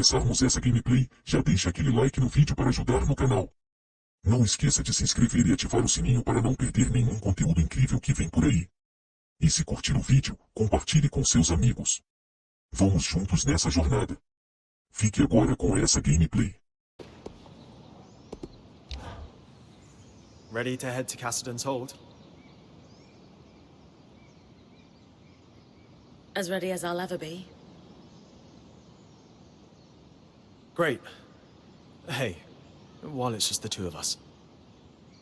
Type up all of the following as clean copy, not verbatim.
começarmos essa gameplay, já deixa aquele like no vídeo para ajudar no canal. Não esqueça de se inscrever e ativar o sininho para não perder nenhum conteúdo incrível que vem por aí. E se curtir o vídeo, compartilhe com seus amigos. Vamos juntos nessa jornada. Fique agora com essa gameplay. Ready to head to Cassidon's Hold? As ready as I'll ever be. Great. Hey, while it's just the two of us,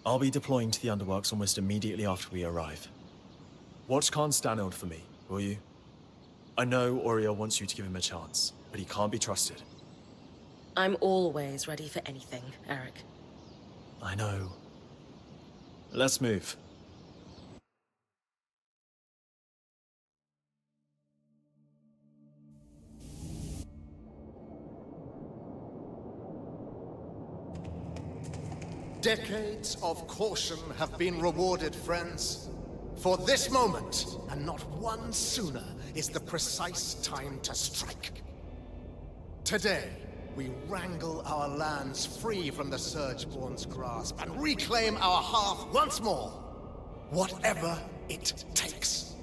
I'll be deploying to the Underworks almost immediately after we arrive. Watch Khan Stanfield for me, will you? I know Oriel wants you to give him a chance, but he can't be trusted. I'm always ready for anything, Eric. I know. Let's move. Decades of caution have been rewarded, friends. For this moment, and not one sooner, is the precise time to strike. Today, we wrangle our lands free from the Surgeborn's grasp and reclaim our hearth once more, whatever it takes.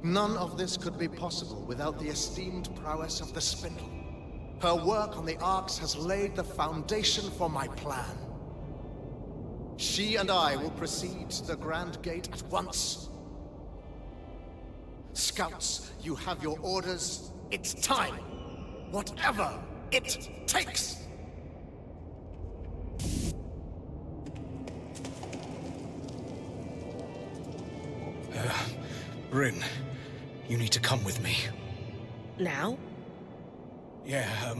None of this could be possible without the esteemed prowess of the Spindle. Her work on the Arcs has laid the foundation for my plan. She and I will proceed to the Grand Gate at once. Scouts, you have your orders. It's time. Whatever it takes. Brynn, you need to come with me. Now? Yeah,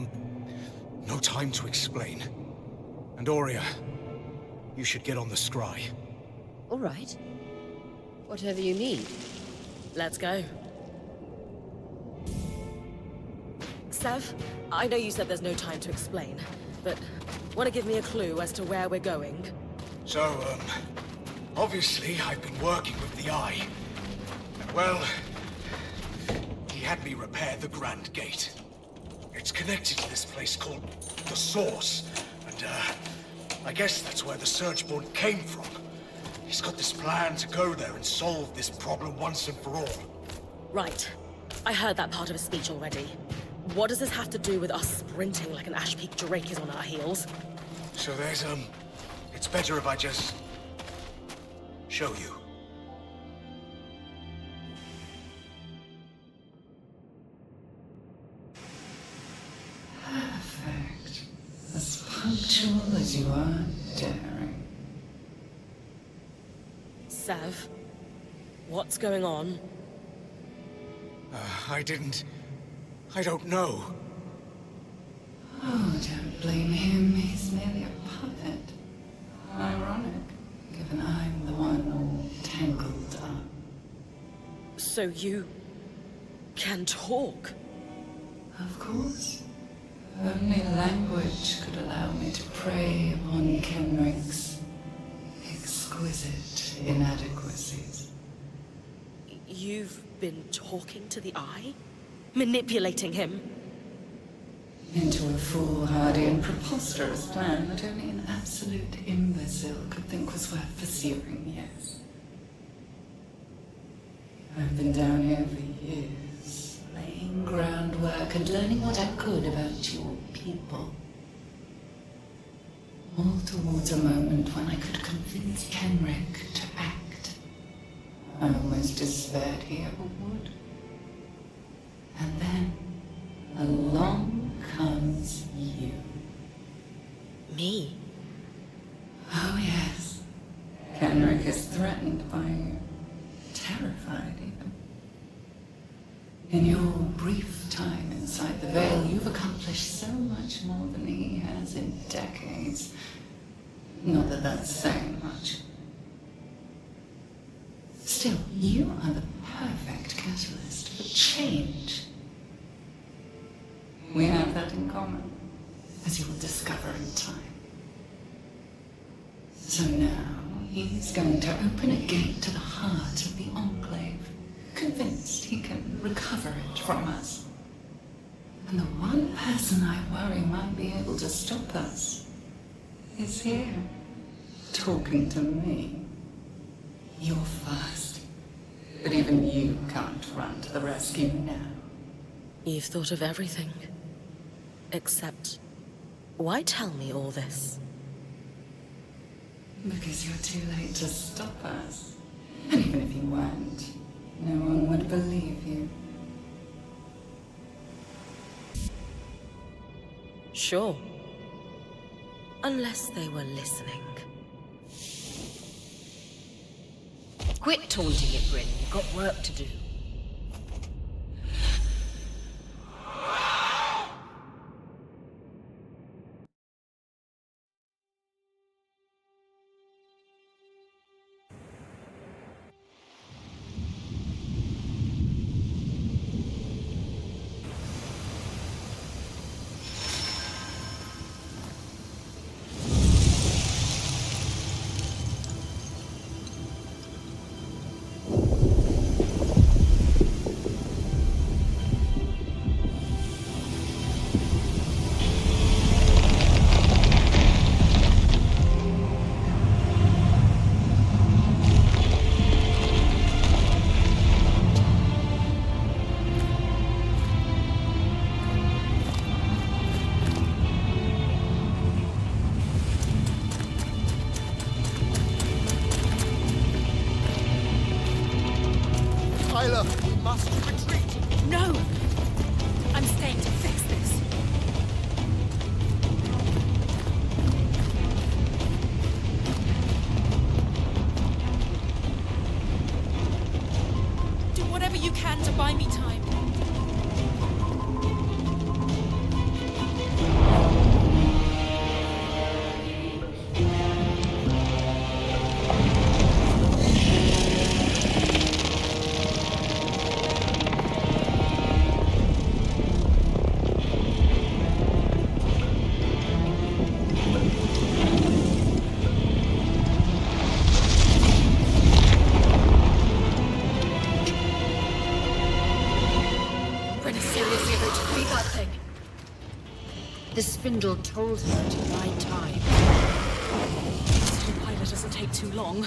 no time to explain. And Aurea, you should get on the scry. All right. Whatever you need. Let's go. Sev, I know you said there's no time to explain, but want to give me a clue as to where we're going? So, obviously I've been working with the Eye. And well, he had me repair the Grand Gate. It's connected to this place called the Source, and, I guess that's where the Surgeborn came from. He's got this plan to go there and solve this problem once and for all. Right. I heard that part of his speech already. What does this have to do with us sprinting like an Ash Peak Drake is on our heels? So there's, it's better if I just show you. Perfect. As punctual as you are daring. Sev, what's going on? I don't know. Oh, don't blame him. He's merely a puppet. Ironic, given I'm the one all tangled up. So you can talk? Of course. Only language could allow me to prey upon Kenrick's exquisite inadequacies. You've been talking to the Eye? Manipulating him? Into a foolhardy and preposterous plan that only an absolute imbecile could think was worth pursuing, yes. I've been down here for years, laying groundwork and learning what I could about your people. All towards a moment when I could convince Kenrick to act. I almost despaired he ever would. And then, along comes you. Me? Oh yes. Kenrick is threatened by you. Terrified even. In your brief time inside the Veil, you've accomplished so much more than he has in decades. Not that that's saying much. Still, you are the perfect catalyst for change. We have that in common, as you will discover in time. So now, he's going to open a gate to the heart of the Enclave, convinced he can recover it from us. And the one person I worry might be able to stop us is here, talking to me. You're first, but even you can't run to the rescue now. You've thought of everything. Except, why tell me all this? Because you're too late to stop us. And even if you weren't, no one would believe you. Sure. Unless they were listening. Quit taunting it, Brynn. You've got work to do. We must retreat. No! I'm staying to fix this. Do whatever you can to buy me time. The spindle told her to buy time. This pilot doesn't take too long.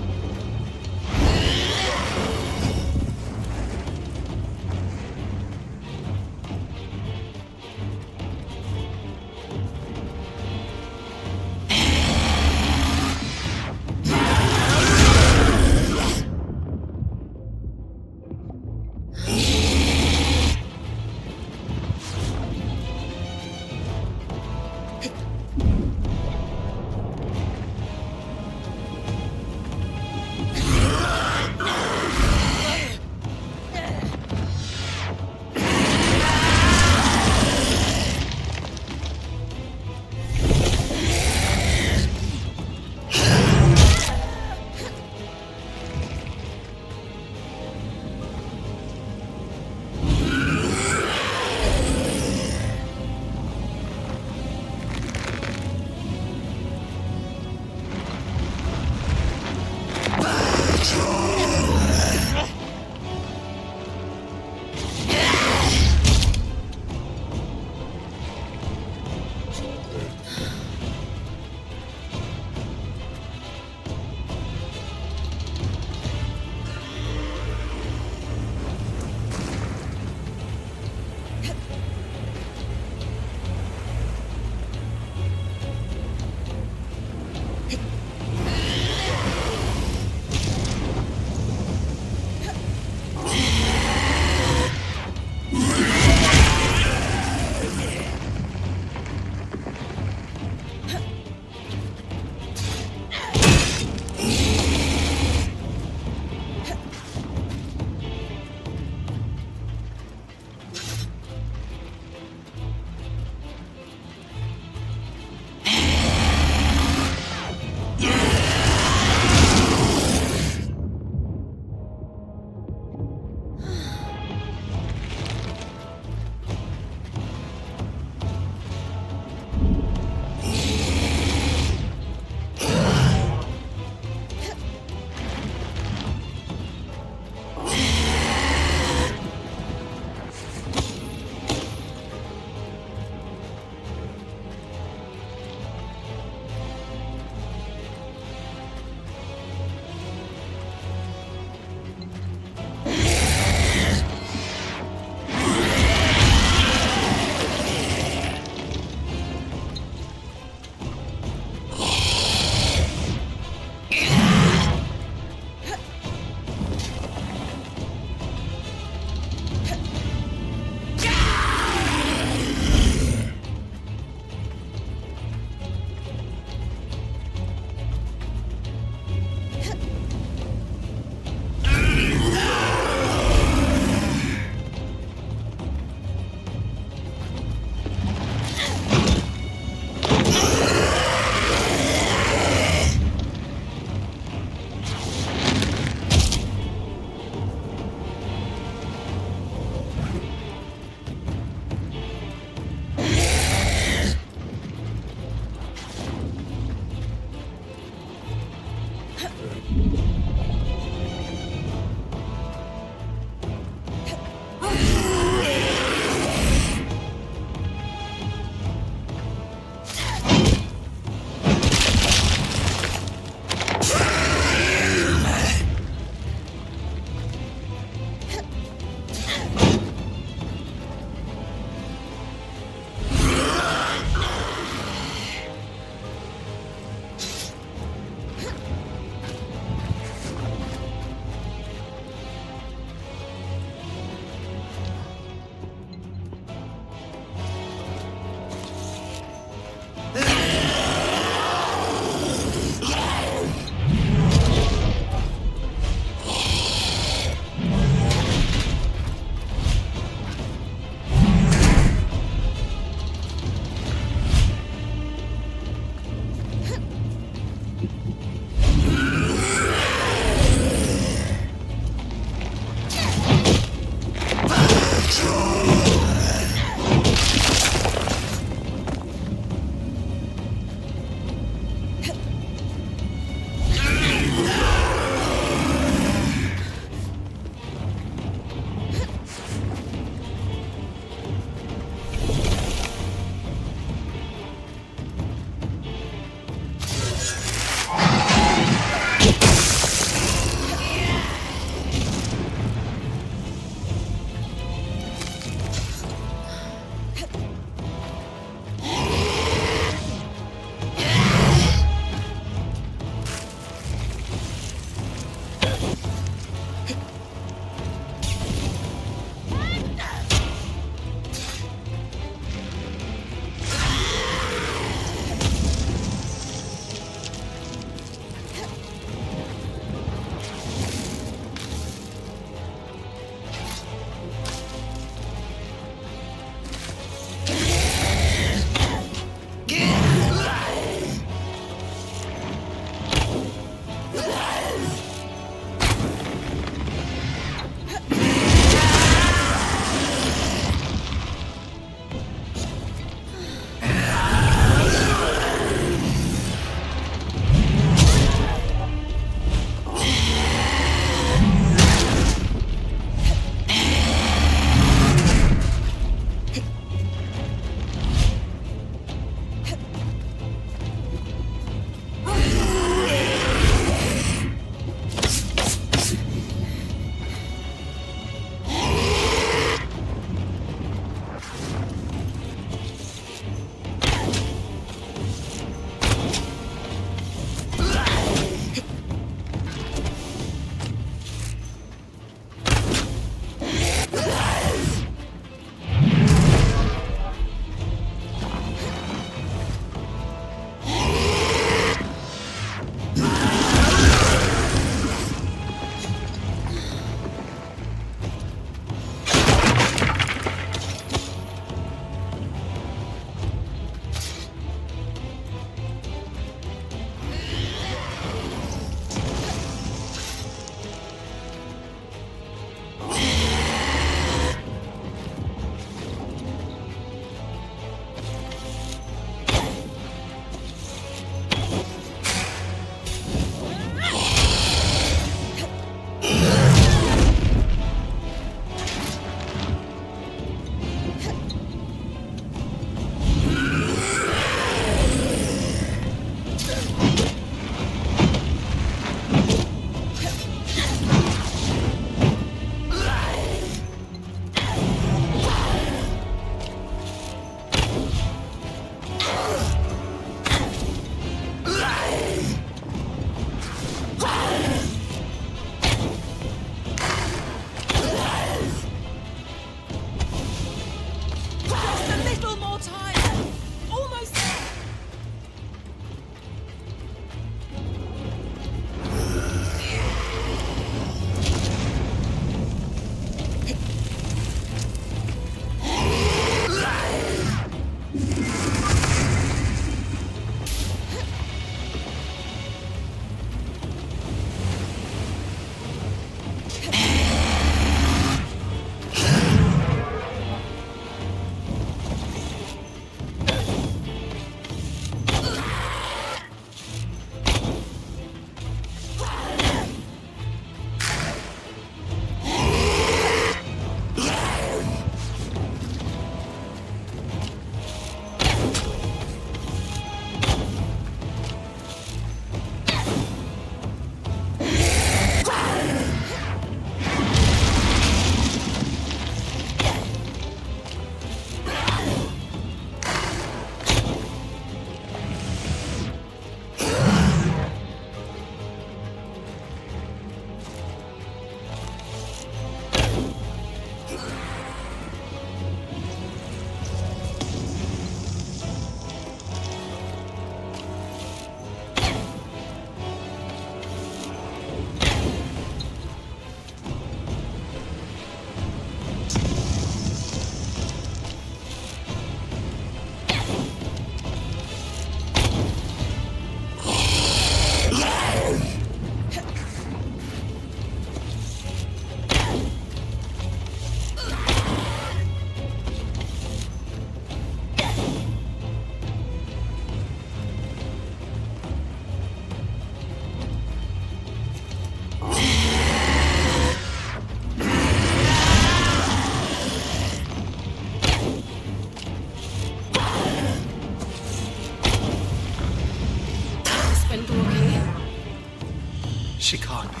She can't be.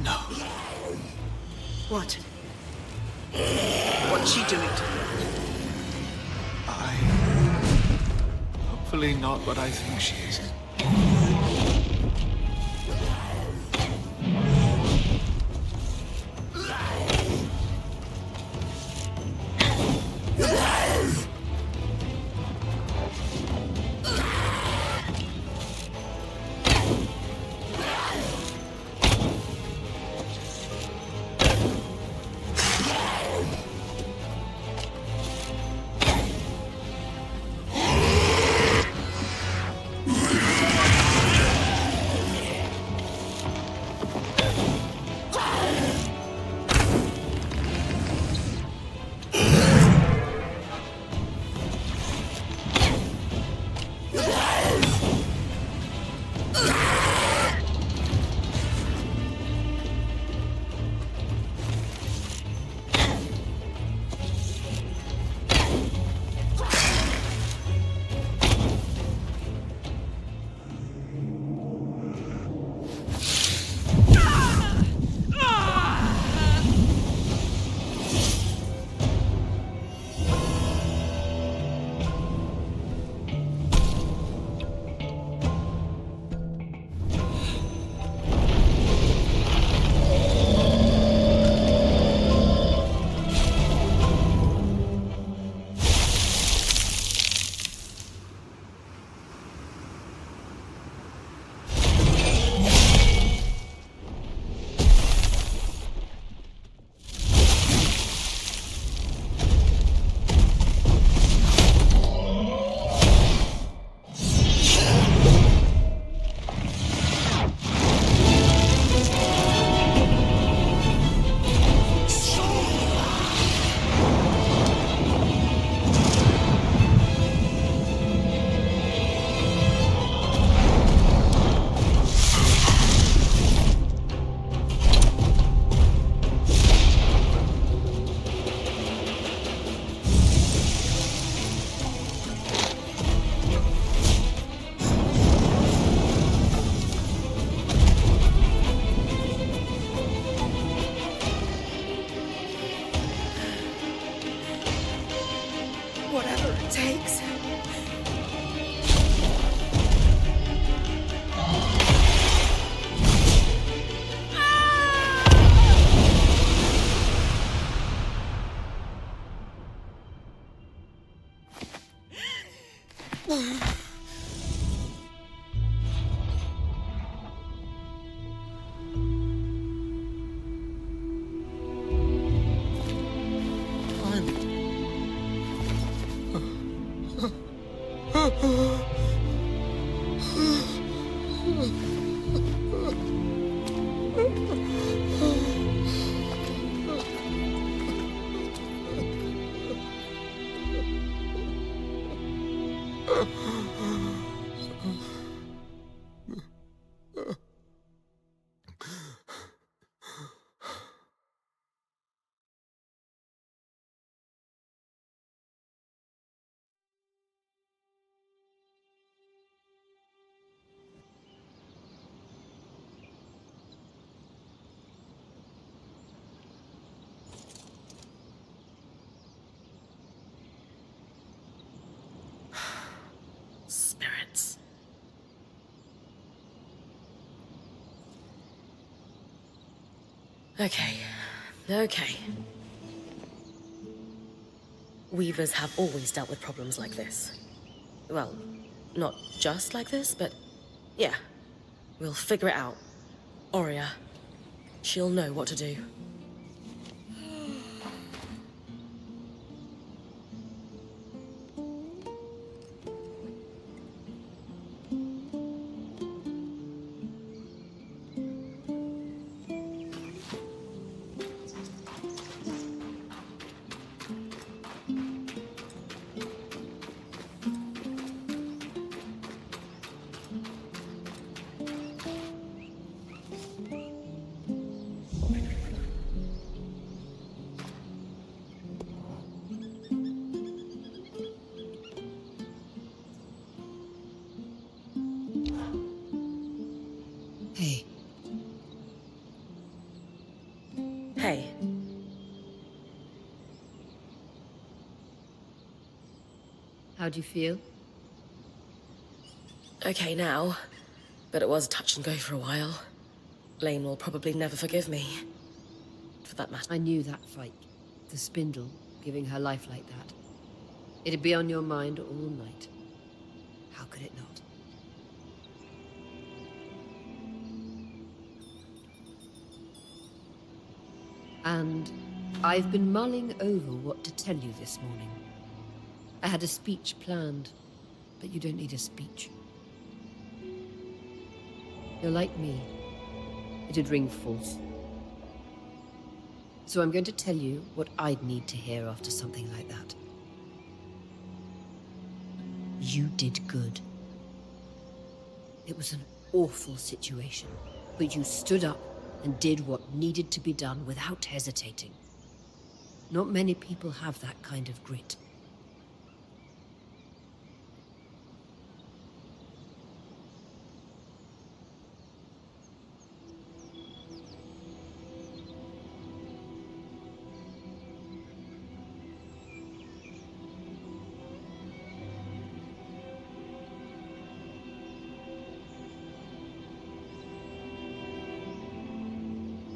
No. What? What's she doing to you? Hopefully not what I think she is. Whatever it takes. Spirits. Okay. Weavers have always dealt with problems like this. Well, not just like this, but yeah. We'll figure it out. Oria, she'll know what to do. How do you feel? Okay now, but it was touch and go for a while. Lane will probably never forgive me. For that matter. I knew that fight. The spindle, giving her life like that. It'd be on your mind all night. How could it not? And I've been mulling over what to tell you this morning. I had a speech planned, but you don't need a speech. You're like me. It'd ring false. So I'm going to tell you what I'd need to hear after something like that. You did good. It was an awful situation, but you stood up and did what needed to be done without hesitating. Not many people have that kind of grit.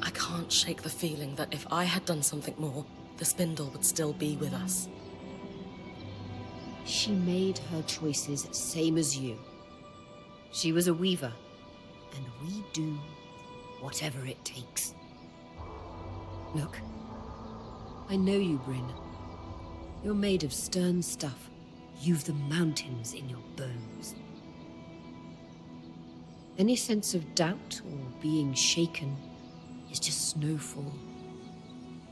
I can't shake the feeling that if I had done something more, the spindle would still be with us. She made her choices same as you. She was a weaver, and we do whatever it takes. Look, I know you, Brynn. You're made of stern stuff. You've the mountains in your bones. Any sense of doubt or being shaken is just snowfall.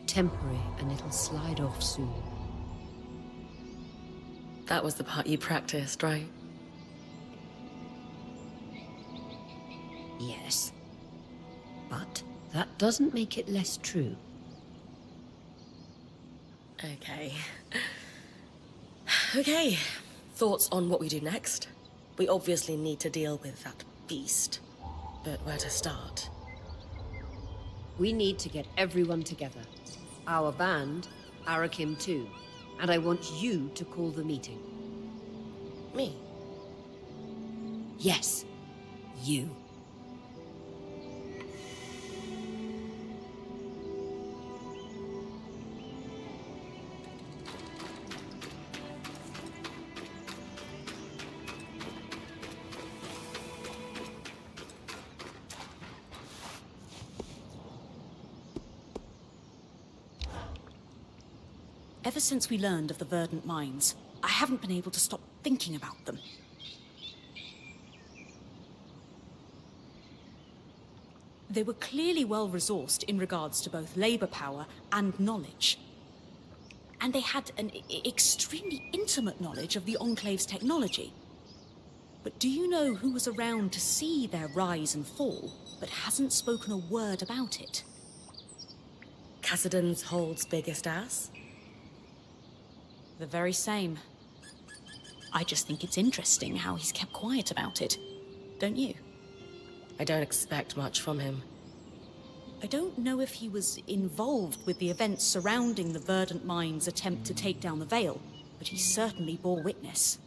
Temporary, and it'll slide off soon. That was the part you practiced, right? Yes. But that doesn't make it less true. Okay. Okay. Thoughts on what we do next? We obviously need to deal with that beast. But where to start? We need to get everyone together. Our band, Arakim too. And I want you to call the meeting. Me? Yes, you. Ever since we learned of the verdant mines, I haven't been able to stop thinking about them. They were clearly well-resourced in regards to both labor power and knowledge. And they had an extremely intimate knowledge of the Enclave's technology. But do you know who was around to see their rise and fall, but hasn't spoken a word about it? Cassidon's Hold's biggest ass? The very same. I just think it's interesting how he's kept quiet about it. Don't you? I don't expect much from him. I don't know if he was involved with the events surrounding the Verdant Mind's attempt to take down the Veil, but he certainly bore witness.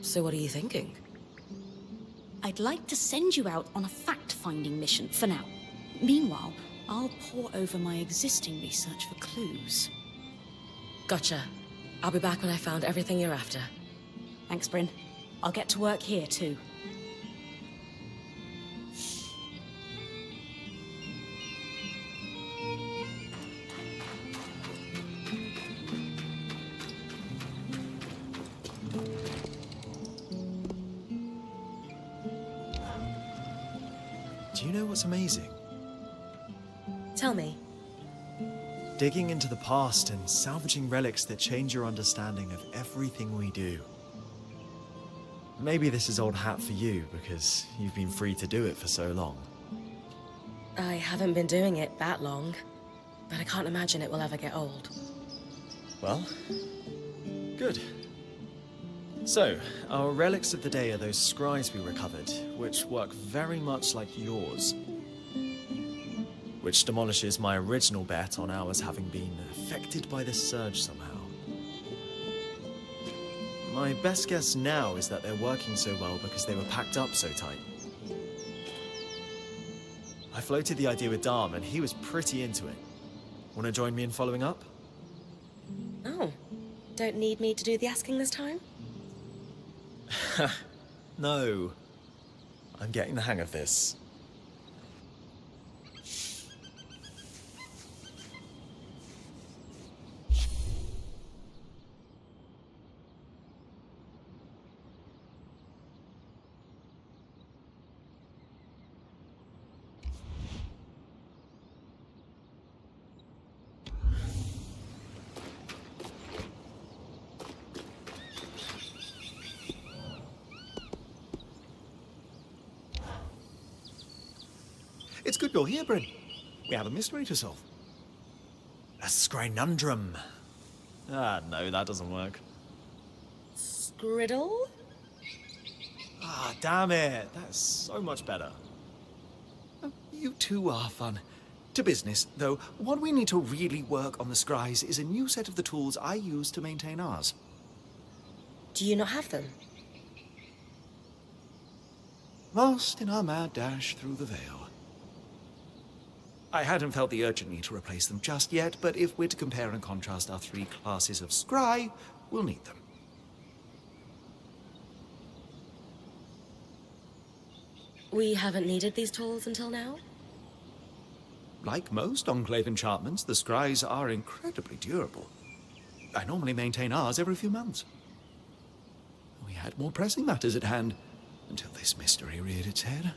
So what are you thinking? I'd like to send you out on a fact-finding mission for now. Meanwhile, I'll pore over my existing research for clues. Gotcha. I'll be back when I found everything you're after. Thanks, Brynn. I'll get to work here, too. Do you know what's amazing? Tell me. Digging into the past and salvaging relics that change your understanding of everything we do. Maybe this is old hat for you, because you've been free to do it for so long. I haven't been doing it that long, but I can't imagine it will ever get old. Well, good. So, our relics of the day are those scries we recovered, which work very much like yours. Which demolishes my original bet on ours having been affected by this surge somehow. My best guess now is that they're working so well because they were packed up so tight. I floated the idea with Dom, and he was pretty into it. Want to join me in following up? Oh, don't need me to do the asking this time? No. I'm getting the hang of this. It's good you're here, Brynn. We have a mystery to solve. A scrinundrum. Ah, no, that doesn't work. Scriddle? Ah, damn it. That's so much better. You two are fun. To business, though, what we need to really work on the scries is a new set of the tools I use to maintain ours. Do you not have them? Lost in our mad dash through the veil. I hadn't felt the urgent need to replace them just yet, but if we're to compare and contrast our three classes of scry, we'll need them. We haven't needed these tools until now? Like most Enclave enchantments, the scries are incredibly durable. I normally maintain ours every few months. We had more pressing matters at hand, until this mystery reared its head.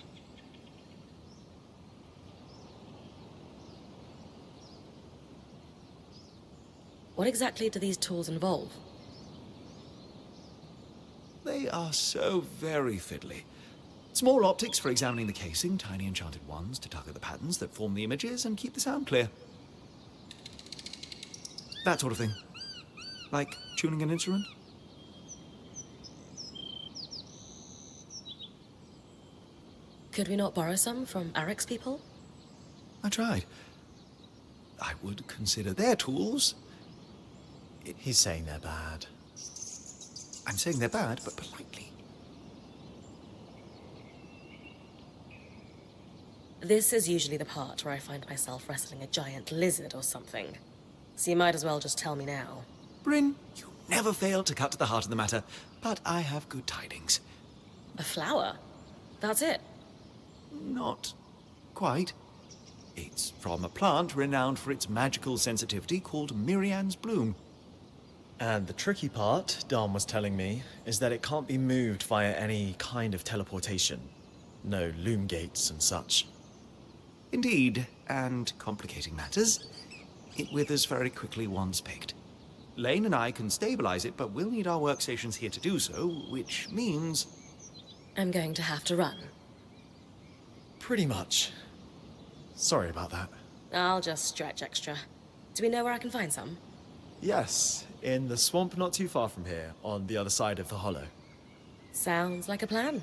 What exactly do these tools involve? They are so very fiddly. Small optics for examining the casing, tiny enchanted ones to tug at the patterns that form the images and keep the sound clear. That sort of thing. Like tuning an instrument. Could we not borrow some from Arek's people? I tried. I would consider their tools. He's saying they're bad. I'm saying they're bad, but politely. This is usually the part where I find myself wrestling a giant lizard or something. So you might as well just tell me now. Brynn, you never fail to cut to the heart of the matter, but I have good tidings. A flower? That's it? Not quite. It's from a plant renowned for its magical sensitivity called Mirian's Bloom. And the tricky part, Dom was telling me, is that it can't be moved via any kind of teleportation. No loom gates and such. Indeed, and complicating matters, it withers very quickly once picked. Lane and I can stabilize it, but we'll need our workstations here to do so, which means... I'm going to have to run. Pretty much. Sorry about that. I'll just stretch extra. Do we know where I can find some? Yes, in the swamp not too far from here, on the other side of the hollow. Sounds like a plan.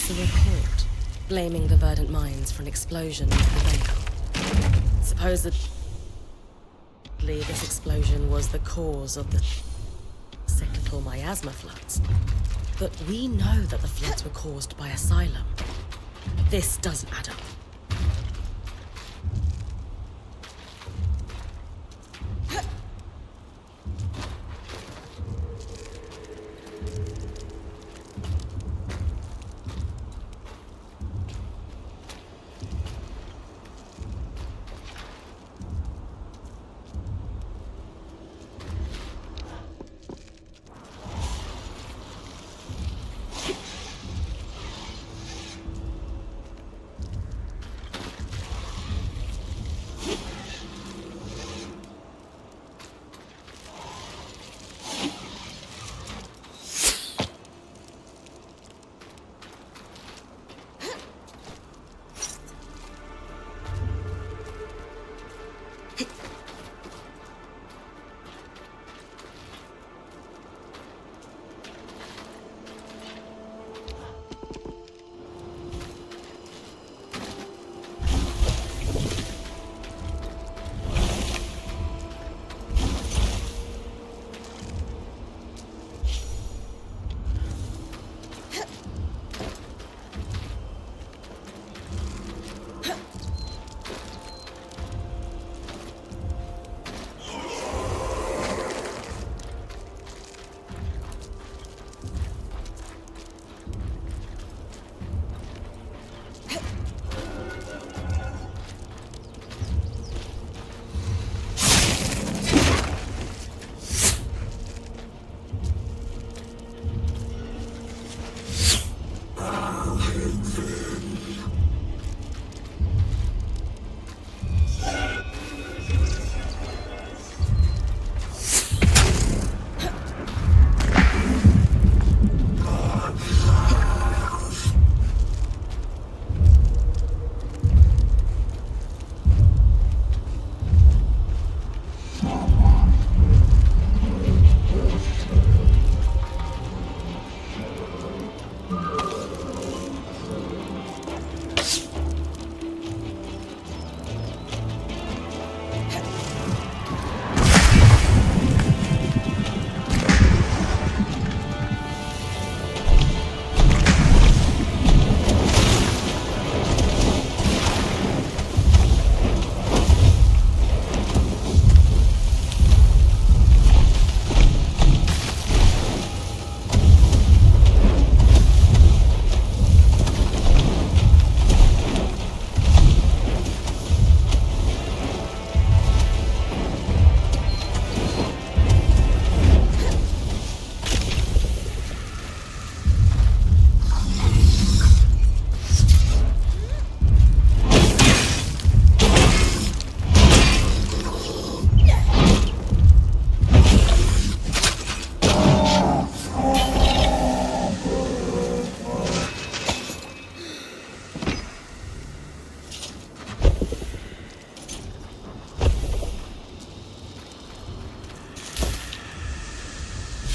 It's a report blaming the Verdant Mines for an explosion near the Veil. Supposedly, this explosion was the cause of the cyclical miasma floods. But we know that the floods were caused by Asylum. This doesn't add up.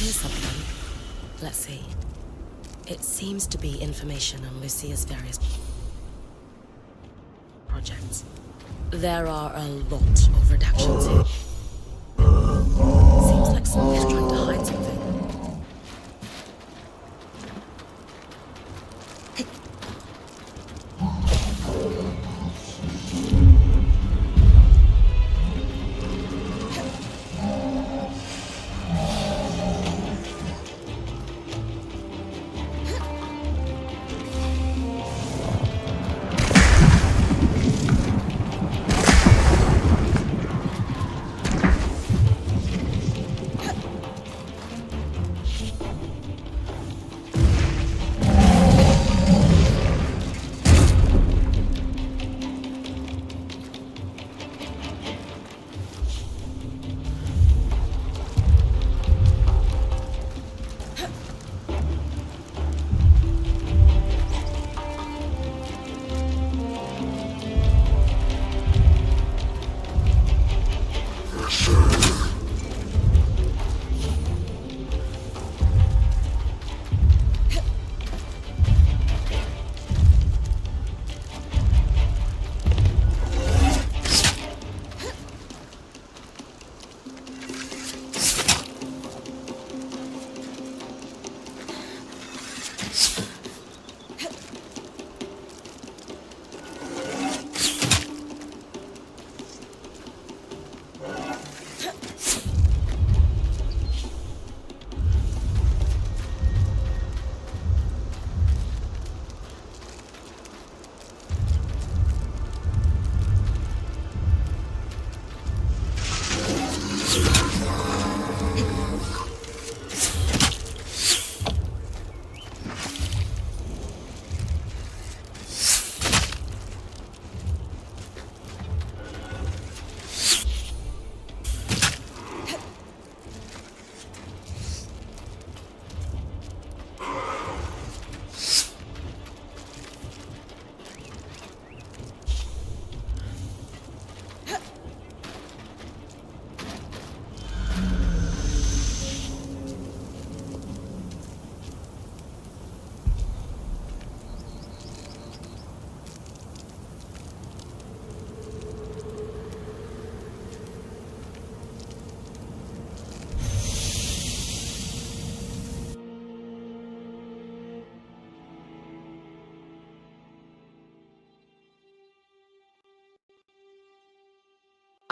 Here's something. Let's see. It seems to be information on Lucia's various projects. There are a lot of redactions here. Seems like someone's trying to hide something.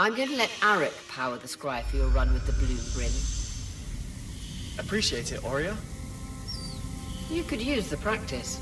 I'm going to let Arik power the scry for your run with the blue Brynn. Appreciate it, Aurea. You could use the practice.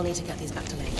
I'll need to get these back to Lane.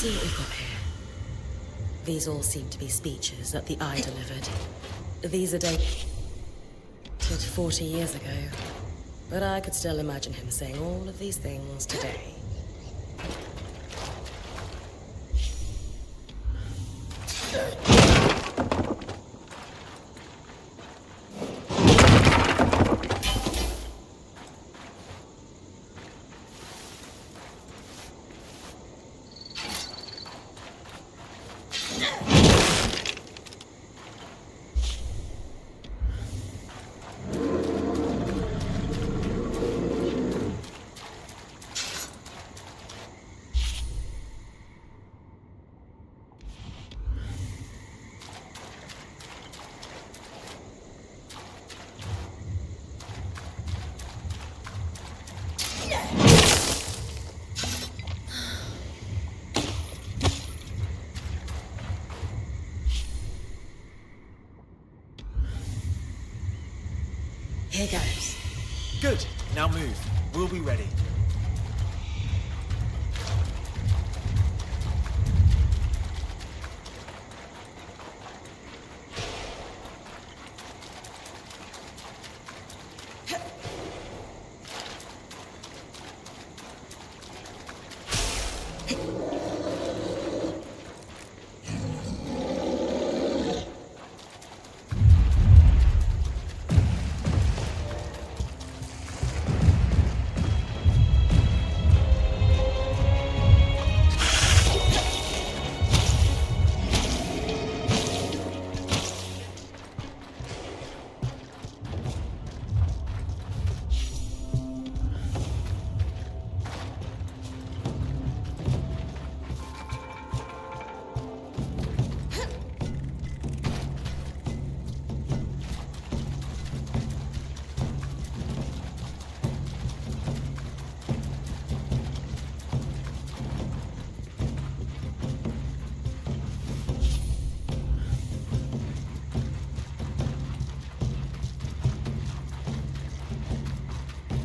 see what we've got here. These all seem to be speeches that the Eye delivered. These are dated 40 years ago. But I could still imagine him saying all of these things today. Here goes. Good. Now move. We'll be ready.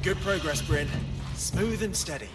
Good progress, Brynn. Smooth and steady.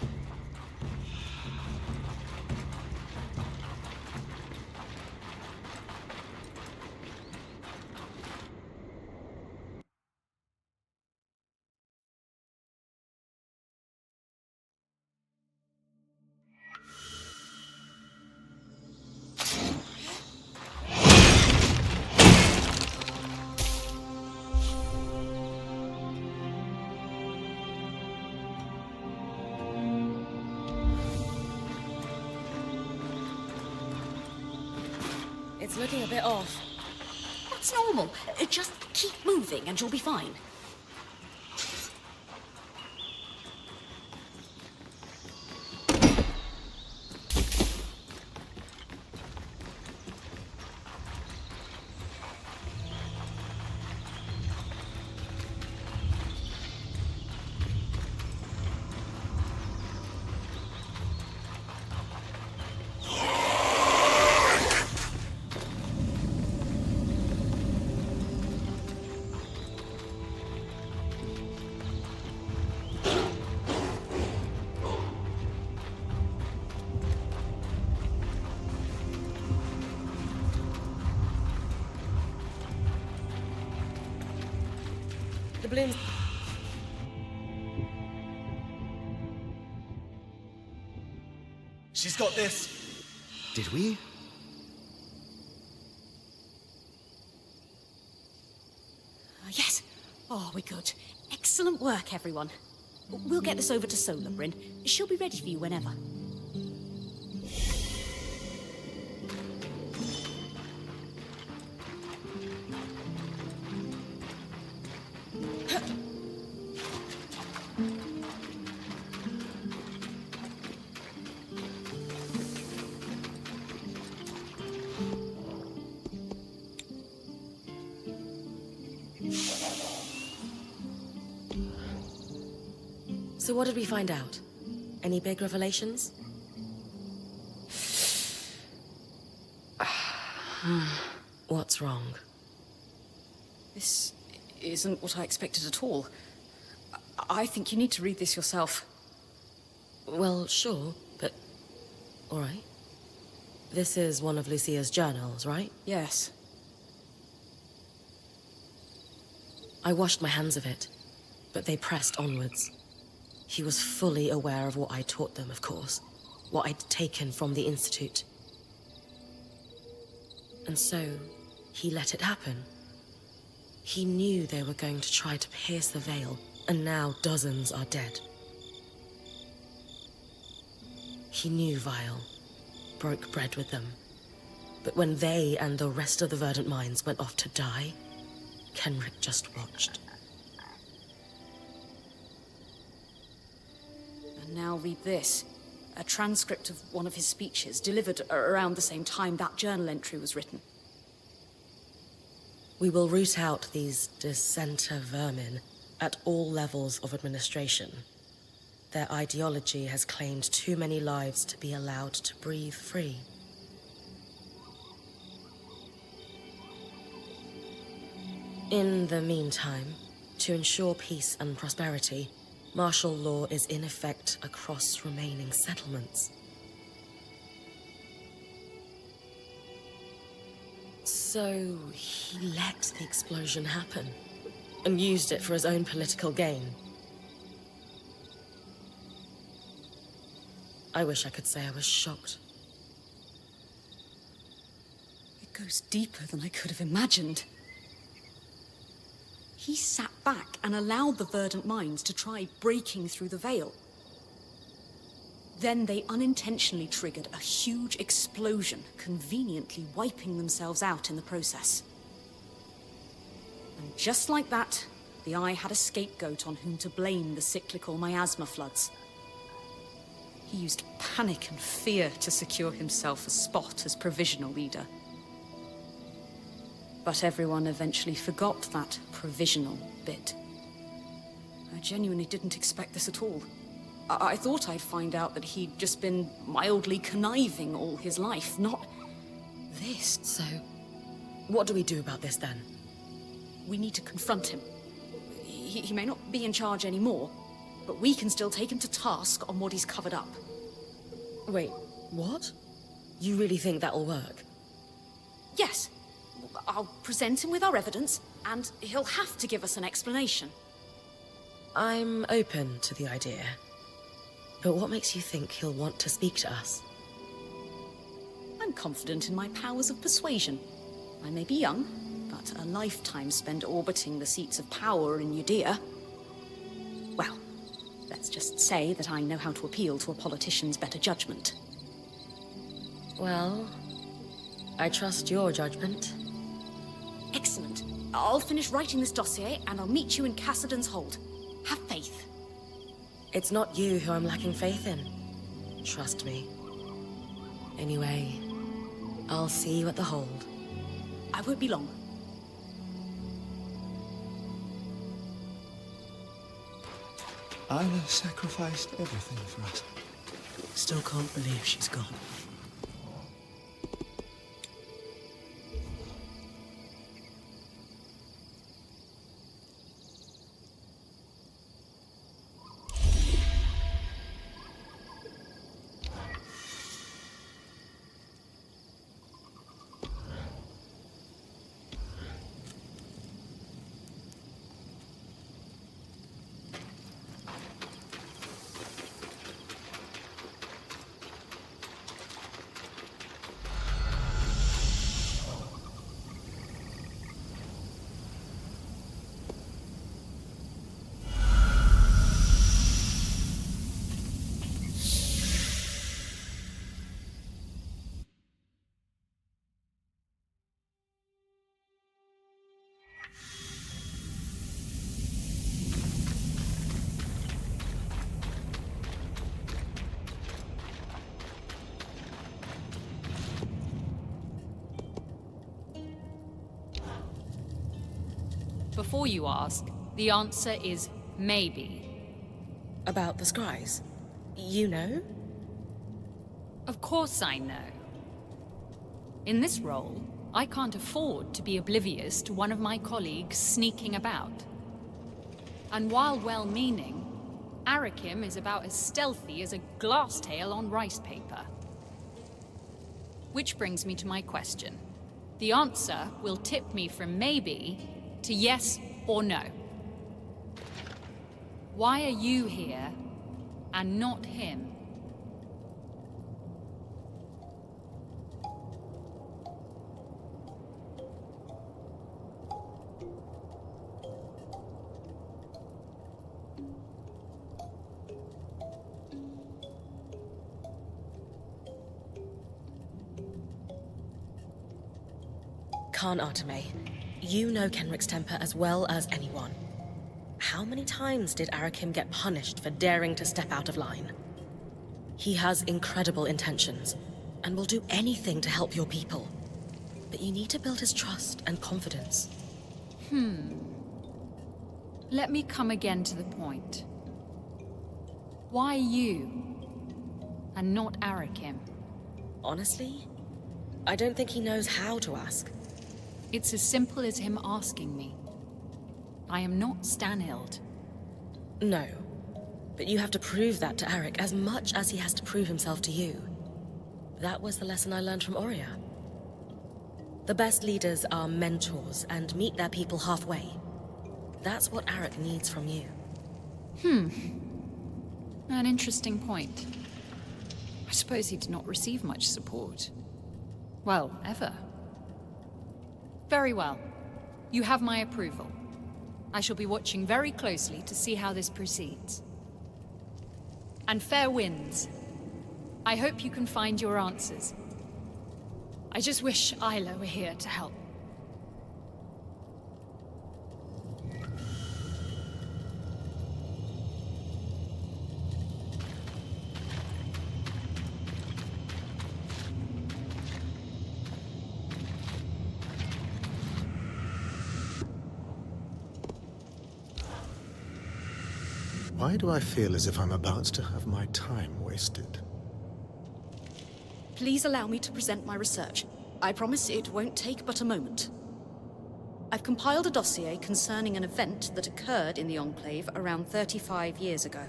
It's looking a bit off. That's normal. Just keep moving and you'll be fine. The balloons. She's got this. Did we? Yes. Oh, we're good. Excellent work, everyone. We'll get this over to Solar, Brynn. She'll be ready for you whenever. So what did we find out? Any big revelations? What's wrong? This isn't what I expected at all. I think you need to read this yourself. Well, sure, but... all right. This is one of Lucia's journals, right? Yes. I washed my hands of it, but they pressed onwards. He was fully aware of what I taught them, of course. What I'd taken from the Institute. And so, he let it happen. He knew they were going to try to pierce the veil, and now dozens are dead. He knew Vile, broke bread with them. But when they and the rest of the Verdant Minds went off to die, Kenrick just watched. And now read this. A transcript of one of his speeches, delivered around the same time that journal entry was written. We will root out these dissenter vermin at all levels of administration. Their ideology has claimed too many lives to be allowed to breathe free. In the meantime, to ensure peace and prosperity, martial law is in effect across remaining settlements. So he let the explosion happen and used it for his own political gain. I wish I could say I was shocked. It goes deeper than I could have imagined. He sat back and allowed the Verdant Minds to try breaking through the veil. Then they unintentionally triggered a huge explosion, conveniently wiping themselves out in the process. And just like that, the Eye had a scapegoat on whom to blame the cyclical miasma floods. He used panic and fear to secure himself a spot as provisional leader. But everyone eventually forgot that provisional bit. I genuinely didn't expect this at all. I thought I'd find out that he'd just been mildly conniving all his life, not this. So, what do we do about this then? We need to confront him. He may not be in charge anymore, but we can still take him to task on what he's covered up. Wait, what? You really think that'll work? Yes. I'll present him with our evidence, and he'll have to give us an explanation. I'm open to the idea. But what makes you think he'll want to speak to us? I'm confident in my powers of persuasion. I may be young, but a lifetime spent orbiting the seats of power in Judea. Well, let's just say that I know how to appeal to a politician's better judgment. Well, I trust your judgment. Excellent. I'll finish writing this dossier, and I'll meet you in Cassidon's Hold. Have faith. It's not you who I'm lacking faith in. Trust me. Anyway, I'll see you at the Hold. I won't be long. Isla sacrificed everything for us. Still can't believe she's gone. Before you ask, the answer is maybe. About the scries? You know? Of course I know. In this role, I can't afford to be oblivious to one of my colleagues sneaking about. And while well-meaning, Arakim is about as stealthy as a glass tail on rice paper. Which brings me to my question. The answer will tip me from maybe to yes or no. Why are you here and not him? Khan Arteme, you know Kenrick's temper as well as anyone. How many times did Arakim get punished for daring to step out of line? He has incredible intentions, and will do anything to help your people. But you need to build his trust and confidence. Let me come again to the point. Why you, and not Arakim? Honestly, I don't think he knows how to ask. It's as simple as him asking me. I am not Stanhild. No, but you have to prove that to Arik as much as he has to prove himself to you. That was the lesson I learned from Oria. The best leaders are mentors and meet their people halfway. That's what Arik needs from you. An interesting point. I suppose he did not receive much support. Well, ever. Very well. You have my approval. I shall be watching very closely to see how this proceeds. And fair winds. I hope you can find your answers. I just wish Isla were here to help. Why do I feel as if I'm about to have my time wasted? Please allow me to present my research. I promise it won't take but a moment. I've compiled a dossier concerning an event that occurred in the Enclave around 35 years ago.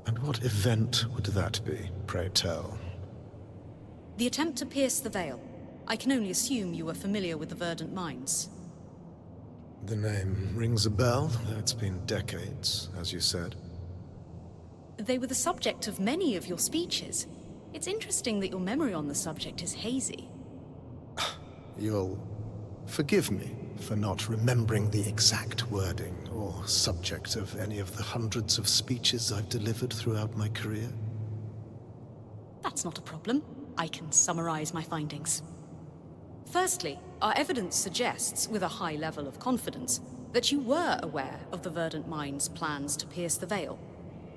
And what event would that be, pray tell? The attempt to pierce the veil. I can only assume you were familiar with the Verdant Mines. The name rings a bell, though it's been decades, as you said. They were the subject of many of your speeches. It's interesting that your memory on the subject is hazy. You'll forgive me for not remembering the exact wording or subject of any of the hundreds of speeches I've delivered throughout my career. That's not a problem. I can summarize my findings. Firstly, our evidence suggests, with a high level of confidence, that you were aware of the Verdant Mind's plans to pierce the veil.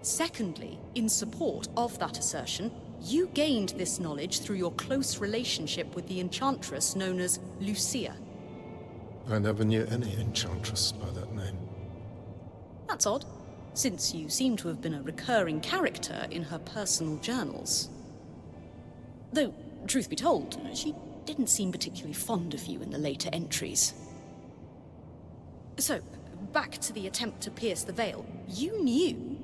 Secondly, in support of that assertion, you gained this knowledge through your close relationship with the enchantress known as Lucia. I never knew any enchantress by that name. That's odd, since you seem to have been a recurring character in her personal journals. Though, truth be told, she didn't seem particularly fond of you in the later entries. So, back to the attempt to pierce the veil. You knew.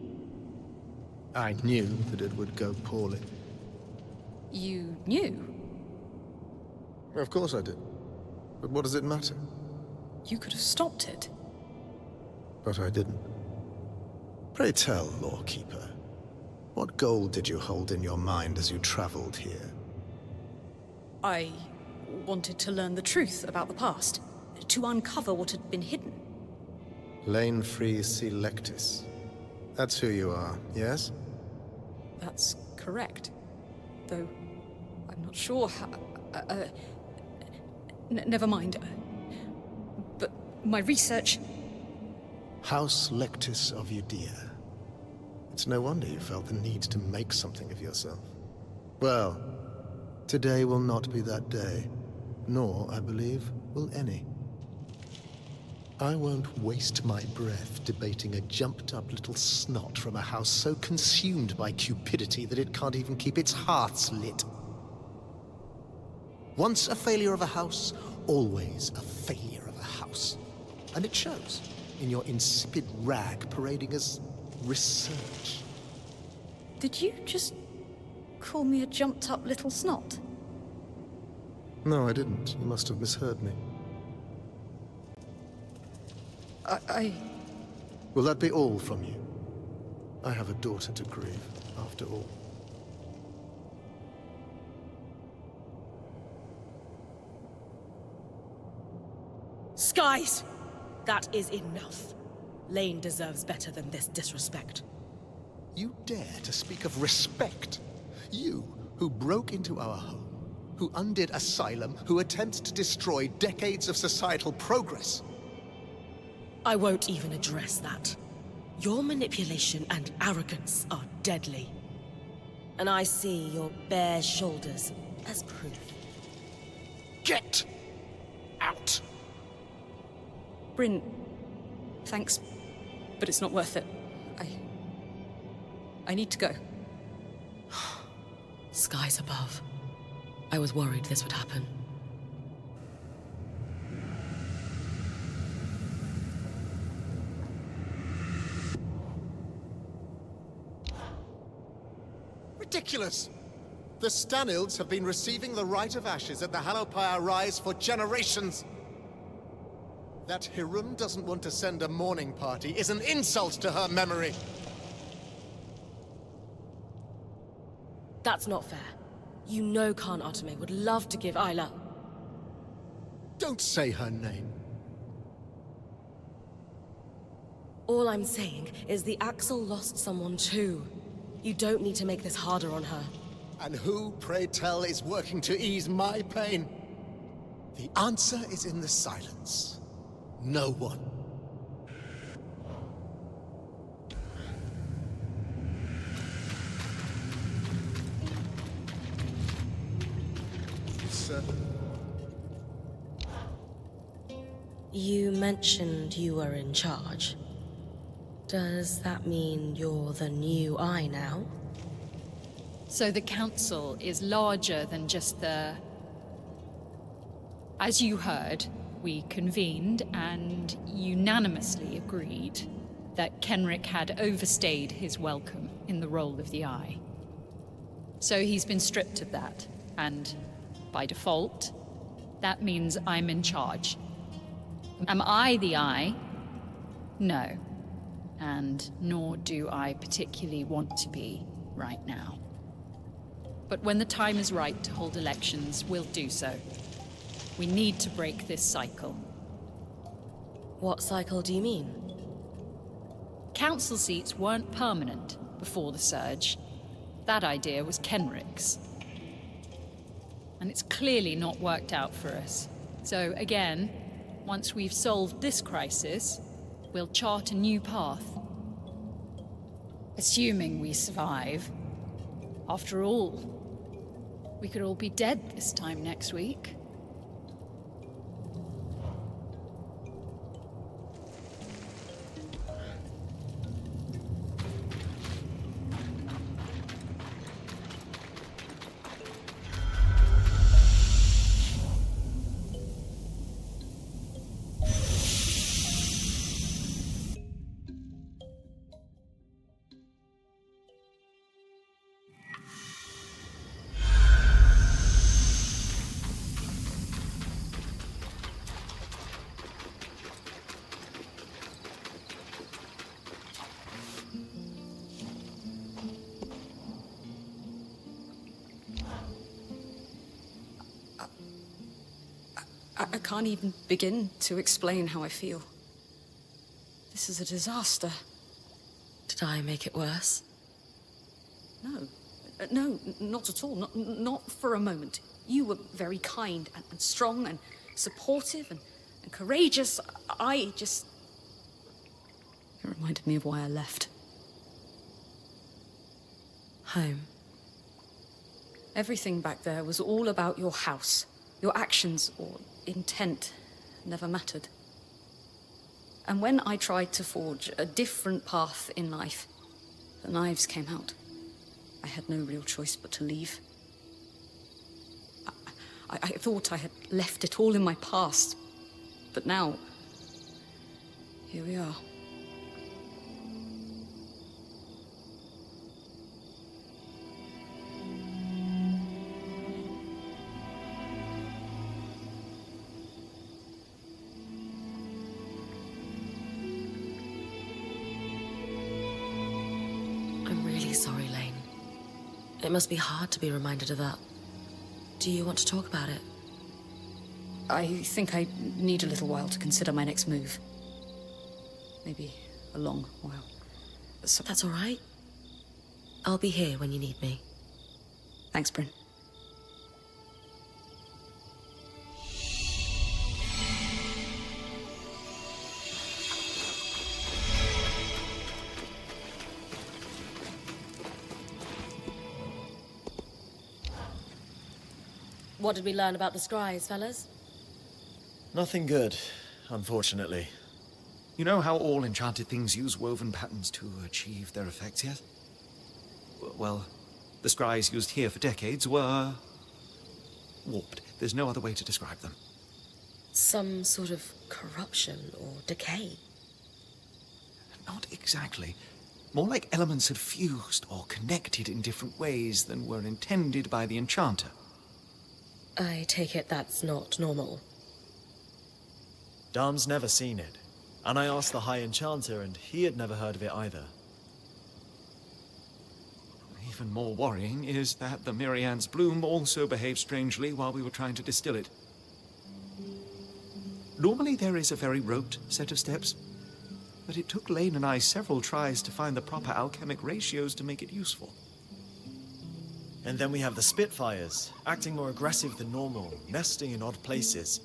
I knew that it would go poorly. You knew? Of course I did. But what does it matter? You could have stopped it. But I didn't. Pray tell, Lawkeeper, what goal did you hold in your mind as you traveled here? I wanted to learn the truth about the past, to uncover what had been hidden. Lane Free Selectus. That's who you are, yes? That's correct. Though, I'm not sure how... never mind. But my research... House Lectus of Udea. It's no wonder you felt the need to make something of yourself. Well, today will not be that day. Nor, I believe, will any. I won't waste my breath debating a jumped-up little snot from a house so consumed by cupidity that it can't even keep its hearths lit. Once a failure of a house, always a failure of a house. And it shows in your insipid rag parading as research. Did you just call me a jumped-up little snot? No, I didn't. You must have misheard me. Will that be all from you? I have a daughter to grieve, after all. Skies! That is enough. Lane deserves better than this disrespect. You dare to speak of respect? You, who broke into our home, who undid Asylum, who attempts to destroy decades of societal progress. I won't even address that. Your manipulation and arrogance are deadly. And I see your bare shoulders as proof. Get out! Brynn, thanks, but it's not worth it. I need to go. Skies above. I was worried this would happen. Ridiculous! The Stanilds have been receiving the rite of ashes at the Hallowpire Rise for generations. That Hirun doesn't want to send a mourning party is an insult to her memory. That's not fair. You know Khan Otame would love to give Isla... Don't say her name. All I'm saying is the Axel lost someone too. You don't need to make this harder on her. And who, pray tell, is working to ease my pain? The answer is in the silence. No one. Sir? You mentioned you were in charge. Does that mean you're the new eye now? So the council is larger than just the... As you heard, we convened and unanimously agreed that Kenrick had overstayed his welcome in the role of the Eye. So he's been stripped of that, and by default, that means I'm in charge. Am I the Eye? No. And nor do I particularly want to be right now. But when the time is right to hold elections, we'll do so. We need to break this cycle. What cycle do you mean? Council seats weren't permanent before the surge. That idea was Kenrick's. And it's clearly not worked out for us. So again, once we've solved this crisis, we'll chart a new path. Assuming we survive. After all, we could all be dead this time next week. I can't even begin to explain how I feel. This is a disaster. Did I make it worse? No. No, not at all. Not for a moment. You were very kind and strong and supportive and courageous. I just... It reminded me of why I left. Home. Everything back there was all about your house. Your actions or intent never mattered. And when I tried to forge a different path in life, the knives came out. I had no real choice but to leave. I thought I had left it all in my past, but now, here we are. It must be hard to be reminded of that. Do you want to talk about it? I think I need a little while to consider my next move. Maybe a long while. So That's all right. I'll be here when you need me. thanks, Brynn. What did we learn about the scries, fellas? Nothing good, unfortunately. You know how all enchanted things use woven patterns to achieve their effects yet? Well, the scries used here for decades were warped. There's no other way to describe them. Some sort of corruption or decay? Not exactly. More like elements had fused or connected in different ways than were intended by the enchanter. I take it that's not normal. Darm's never seen it, and I asked the High Enchanter, and he had never heard of it either. Even more worrying is that the Mirian's bloom also behaved strangely while we were trying to distill it. Normally there is a very rote set of steps, but it took Lane and I several tries to find the proper alchemic ratios to make it useful. And then we have the Spitfires, acting more aggressive than normal, nesting in odd places.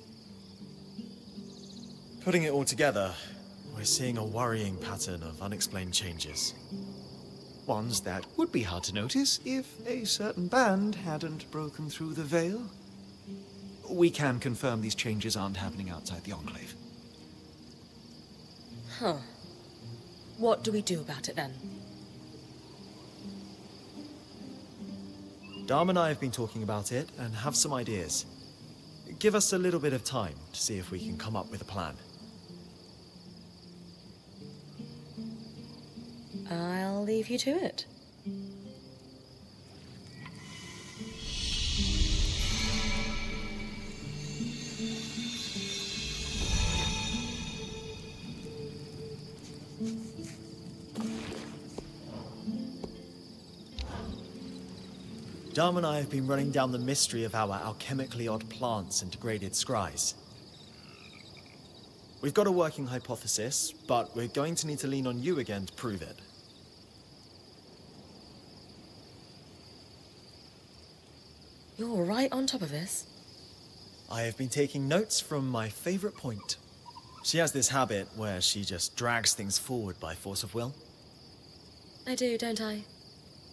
Putting it all together, we're seeing a worrying pattern of unexplained changes. Ones that would be hard to notice if a certain band hadn't broken through the veil. We can confirm these changes aren't happening outside the Enclave. Huh. What do we do about it then? Darm and I have been talking about it and have some ideas. Give us a little bit of time to see if we can come up with a plan. I'll leave you to it. Darm and I have been running down the mystery of our alchemically odd plants and degraded scries. We've got a working hypothesis, but we're going to need to lean on you again to prove it. You're right on top of this. I have been taking notes from my favorite point. She has this habit where she just drags things forward by force of will. I do, don't I?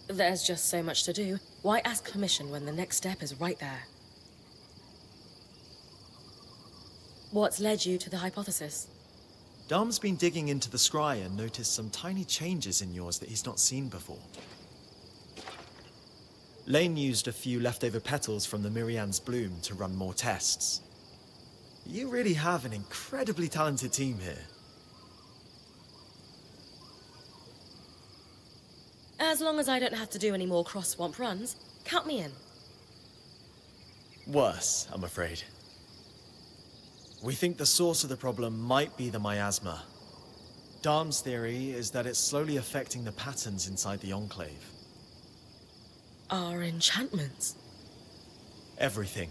There's just so much to do. Why ask permission when the next step is right there? What's led you to the hypothesis? Darm's been digging into the scry and noticed some tiny changes in yours that he's not seen before. Lane used a few leftover petals from the Mirian's bloom to run more tests. You really have an incredibly talented team here. As long as I don't have to do any more cross-swamp runs, count me in. Worse, I'm afraid. We think the source of the problem might be the miasma. Darm's theory is that it's slowly affecting the patterns inside the Enclave. Our enchantments? Everything.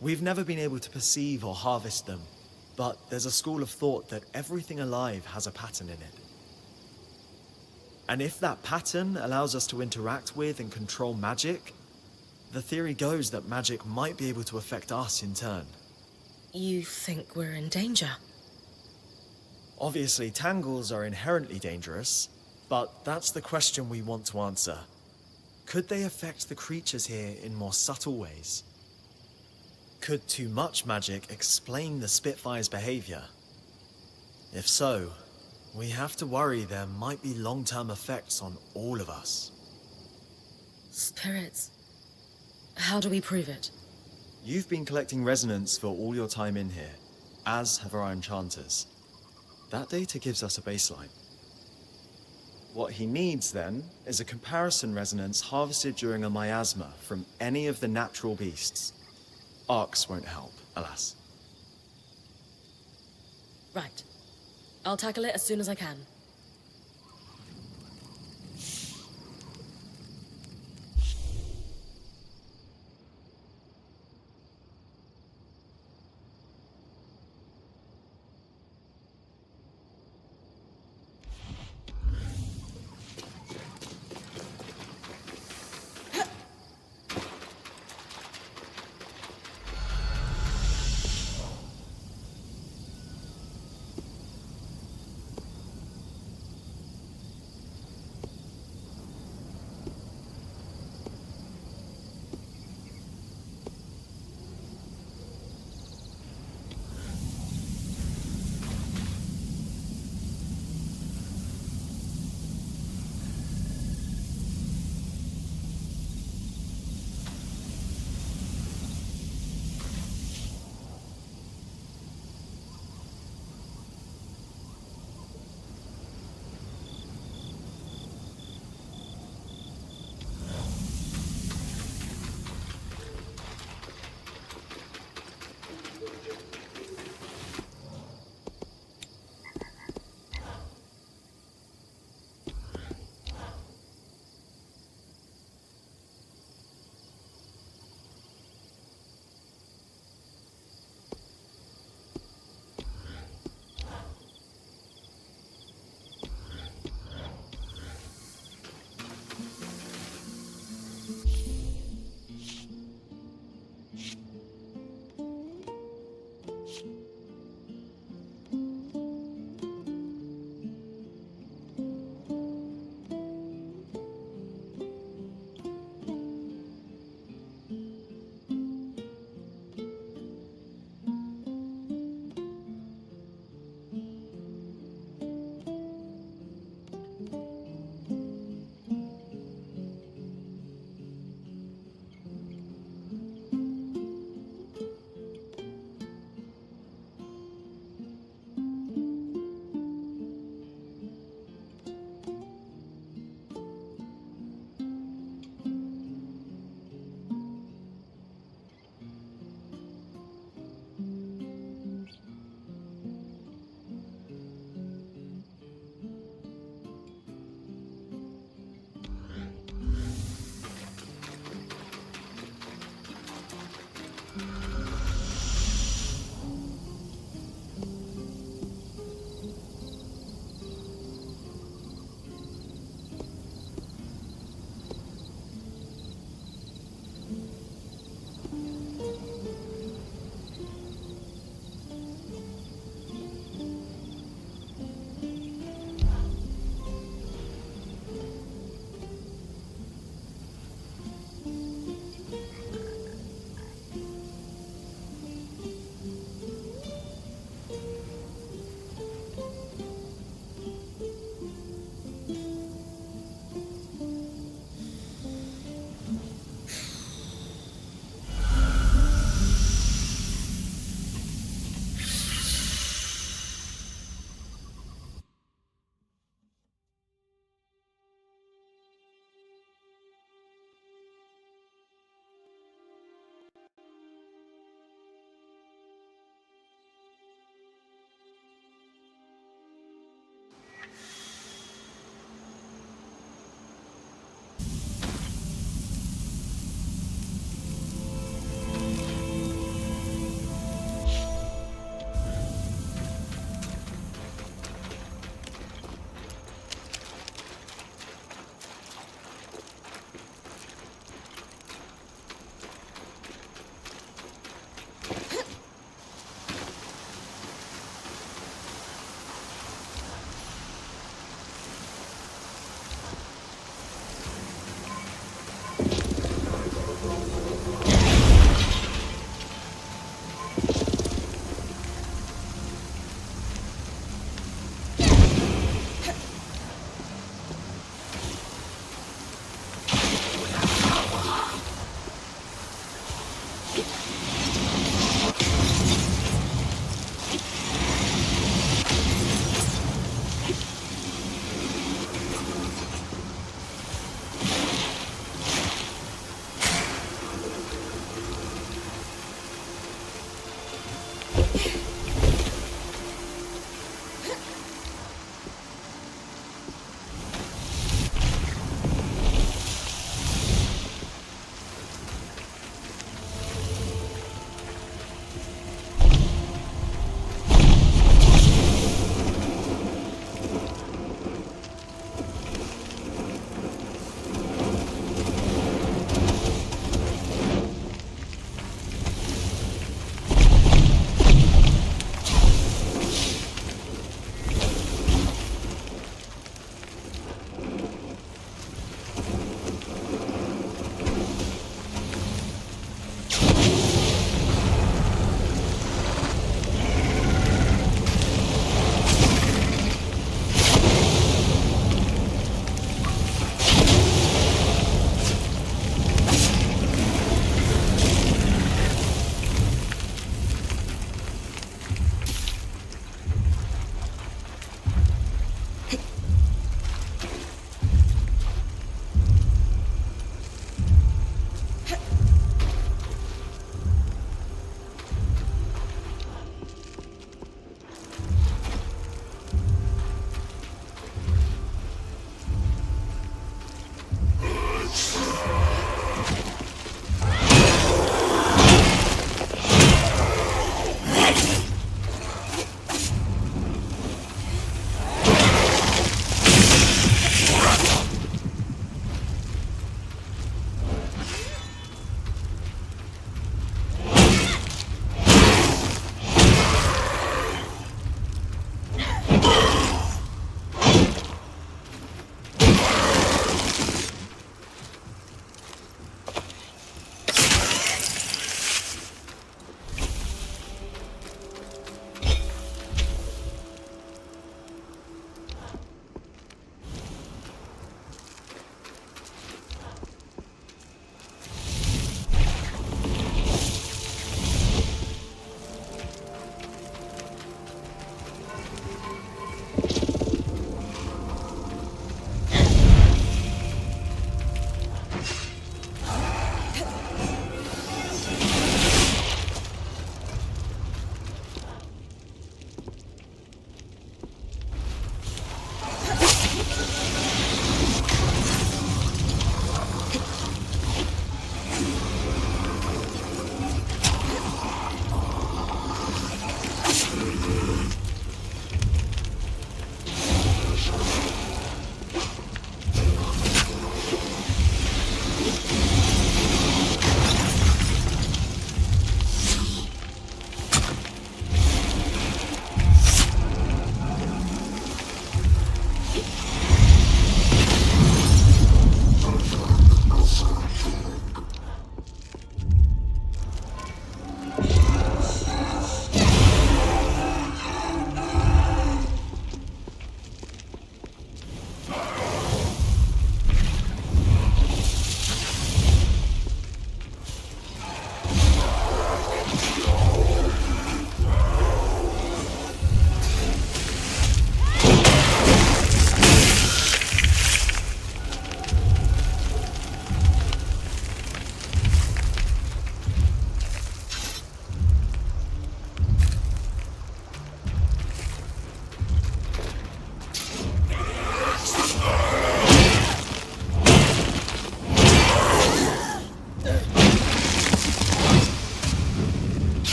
We've never been able to perceive or harvest them, but there's a school of thought that everything alive has a pattern in it. And if that pattern allows us to interact with and control magic, the theory goes that magic might be able to affect us in turn. You think we're in danger? Obviously, tangles are inherently dangerous, but that's the question we want to answer. Could they affect the creatures here in more subtle ways? Could too much magic explain the Spitfire's behavior? If so, we have to worry there might be long-term effects on all of us. Spirits. How do we prove it? You've been collecting resonance for all your time in here, as have our enchanters. That data gives us a baseline. What he needs, then, is a comparison resonance harvested during a miasma from any of the natural beasts. Arcs won't help, alas. Right. I'll tackle it as soon as I can.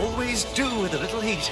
Always do with a little heat.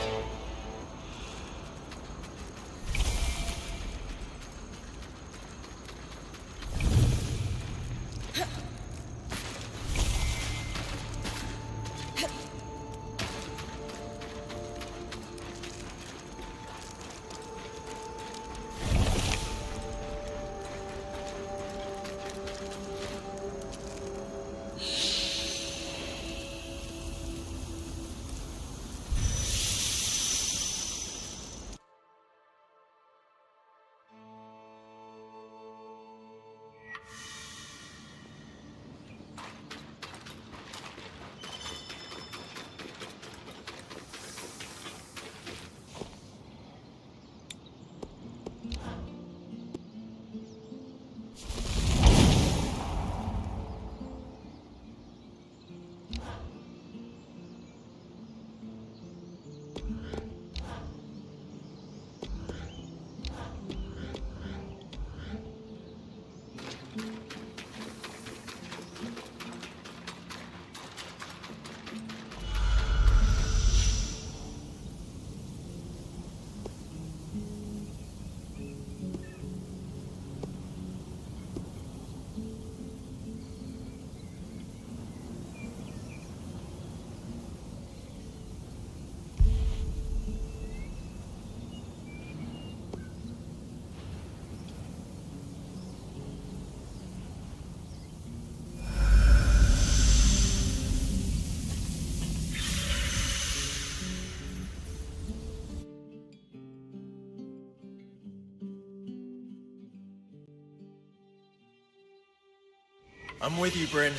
I'm with you, Brynn.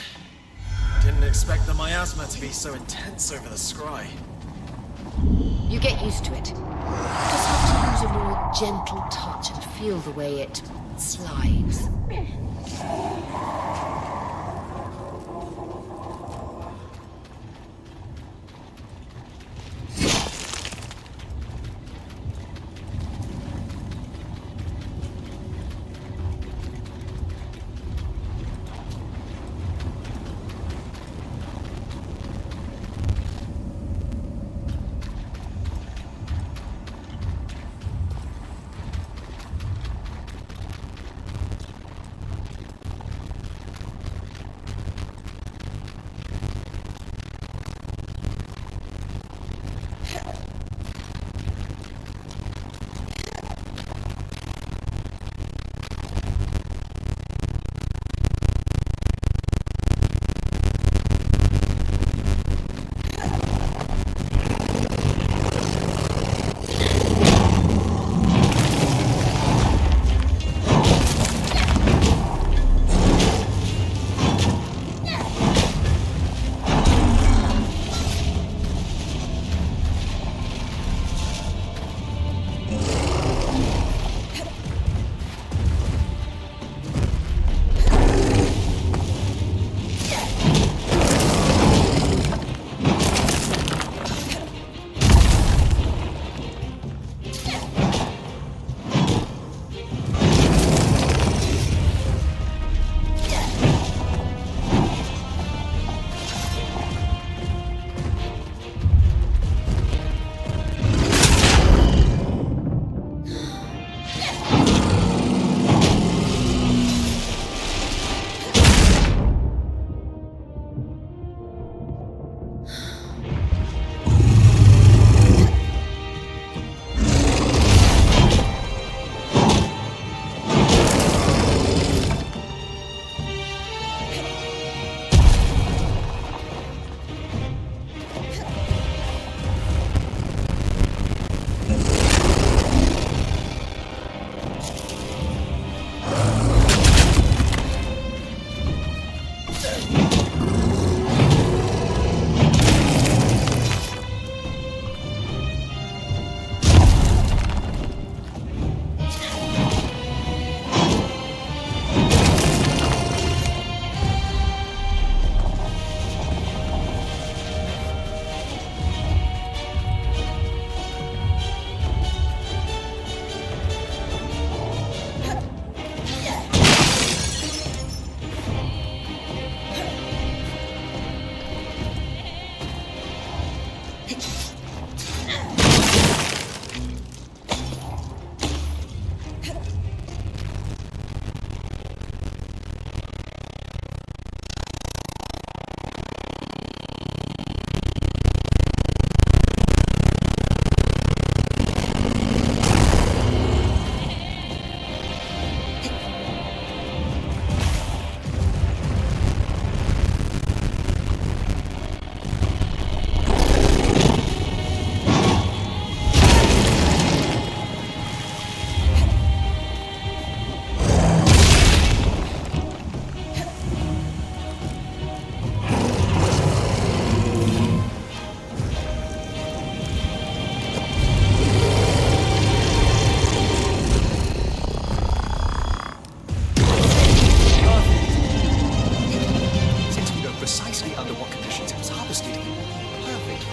Didn't expect the miasma to be so intense over the scry. You get used to it. Just have to use a more gentle touch and feel the way it slides.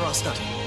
for our study.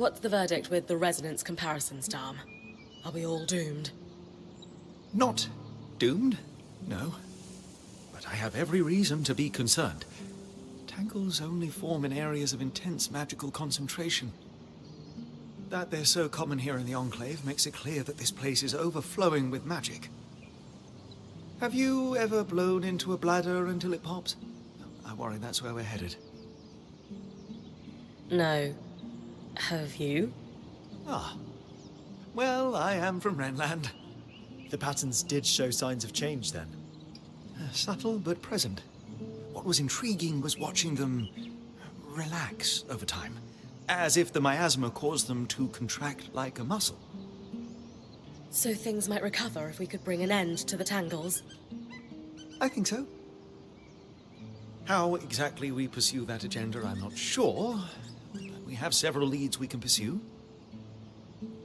What's the verdict with the resonance comparisons, Dom? Are we all doomed? Not doomed, no. But I have every reason to be concerned. Tangles only form in areas of intense magical concentration. That they're so common here in the Enclave makes it clear that this place is overflowing with magic. Have you ever blown into a bladder until it pops? I worry that's where we're headed. No. Have you? Ah. Well, I am from Renland. The patterns did show signs of change then. Subtle but present. What was intriguing was watching them relax over time, as if the miasma caused them to contract like a muscle. So things might recover if we could bring an end to the tangles? I think so. How exactly we pursue that agenda, I'm not sure. But we have several leads we can pursue.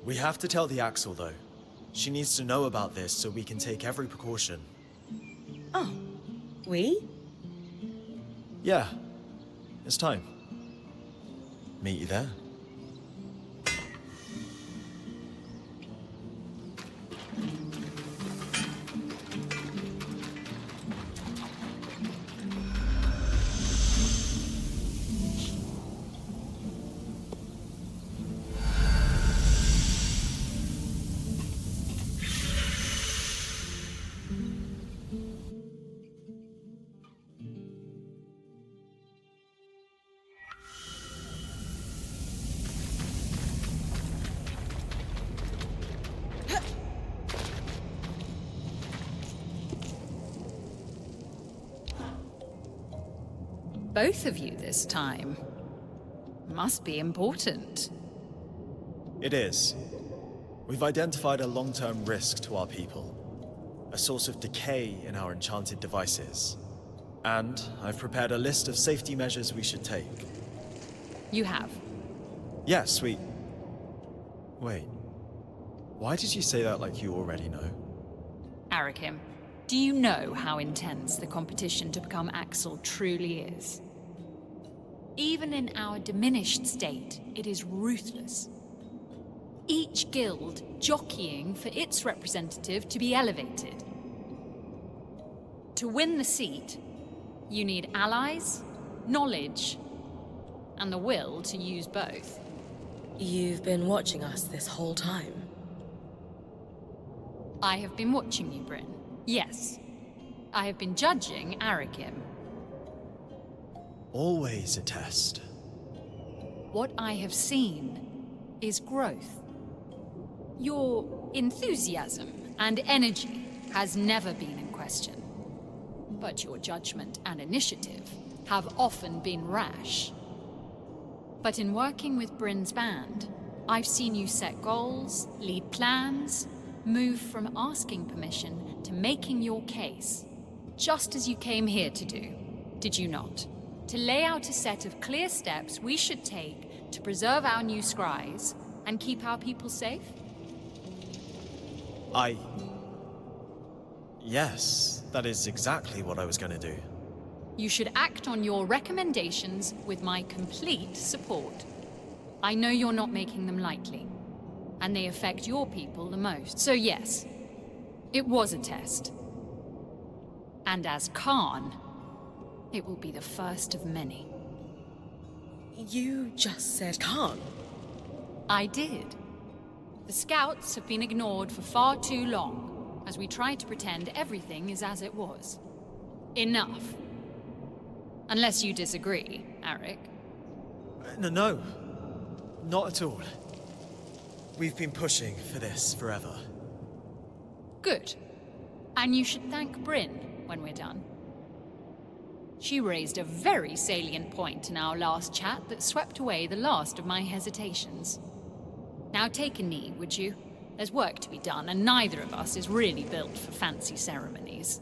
We have to tell the Axel, though. She needs to know about this so we can take every precaution. Oh. We? Yeah. It's time. Meet you there. Both of you this time. Must be important. It is. We've identified a long-term risk to our people. A source of decay in our enchanted devices. And I've prepared a list of safety measures we should take. You have? Yes, we... Wait. Why did you say that like you already know? Arakim, do you know how intense the competition to become Axel truly is? Even in our diminished state, it is ruthless. Each guild jockeying for its representative to be elevated. To win the seat, you need allies, knowledge, and the will to use both. You've been watching us this whole time. I have been watching you, Brynn. Yes. I have been judging Arakim. Always a test. What I have seen is growth. Your enthusiasm and energy has never been in question. But your judgment and initiative have often been rash. But in working with Brynn's band, I've seen you set goals, lead plans, move from asking permission to making your case, just as you came here to do, did you not? To lay out a set of clear steps we should take to preserve our new scries and keep our people safe? Yes, that is exactly what I was going to do. You should act on your recommendations with my complete support. I know you're not making them lightly, and they affect your people the most. So yes, it was a test. And as Khan, it will be the first of many. You just said Khan. I did. The scouts have been ignored for far too long, as we try to pretend everything is as it was. Enough. Unless you disagree, Arik. No, not at all. We've been pushing for this forever. Good. And you should thank Brynn when we're done. She raised a very salient point in our last chat that swept away the last of my hesitations. Now take a knee, would you? There's work to be done, and neither of us is really built for fancy ceremonies.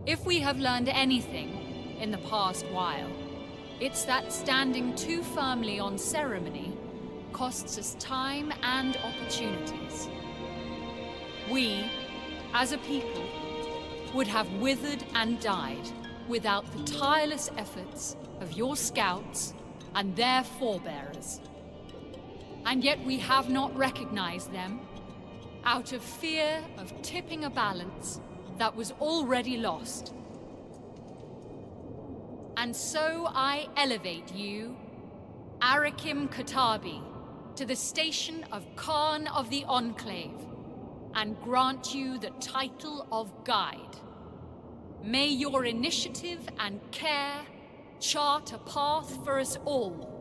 If we have learned anything in the past while, it's that standing too firmly on ceremony costs us time and opportunities. We, as a people, would have withered and died without the tireless efforts of your scouts and their forebearers. And yet we have not recognized them out of fear of tipping a balance that was already lost. And so I elevate you, Arakim Katabi, to the station of Khan of the Enclave, and grant you the title of Guide. May your initiative and care chart a path for us all.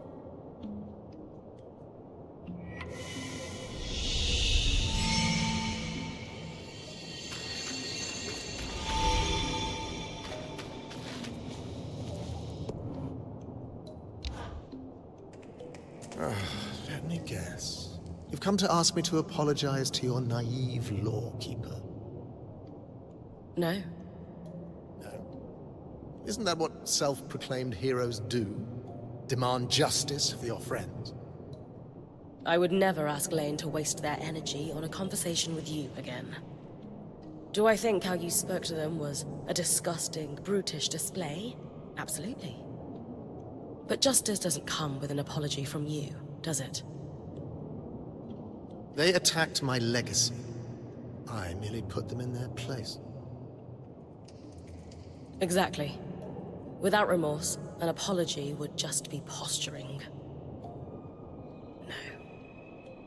Let me guess. You've come to ask me to apologize to your naive lawkeeper. No. No? Isn't that what self-proclaimed heroes do? Demand justice for your friends? I would never ask Lane to waste their energy on a conversation with you again. Do I think how you spoke to them was a disgusting, brutish display? Absolutely. But justice doesn't come with an apology from you, does it? They attacked my legacy. I merely put them in their place. Exactly. Without remorse, an apology would just be posturing. No.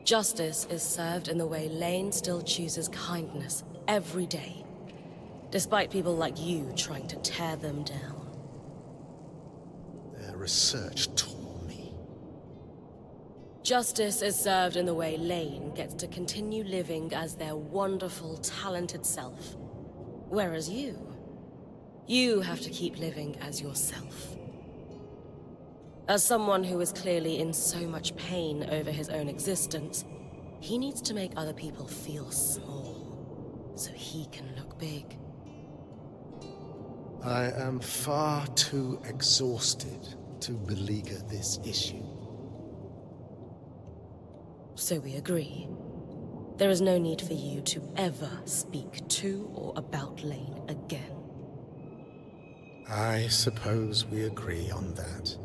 Justice is served in the way Lane still chooses kindness every day, despite people like you trying to tear them down. Their research tore me. Justice is served in the way Lane gets to continue living as their wonderful, talented self. Whereas you have to keep living as yourself. As someone who is clearly in so much pain over his own existence, he needs to make other people feel small, so he can look big. I am far too exhausted to beleaguer this issue. So we agree. There is no need for you to ever speak to or about Lane again. I suppose we agree on that.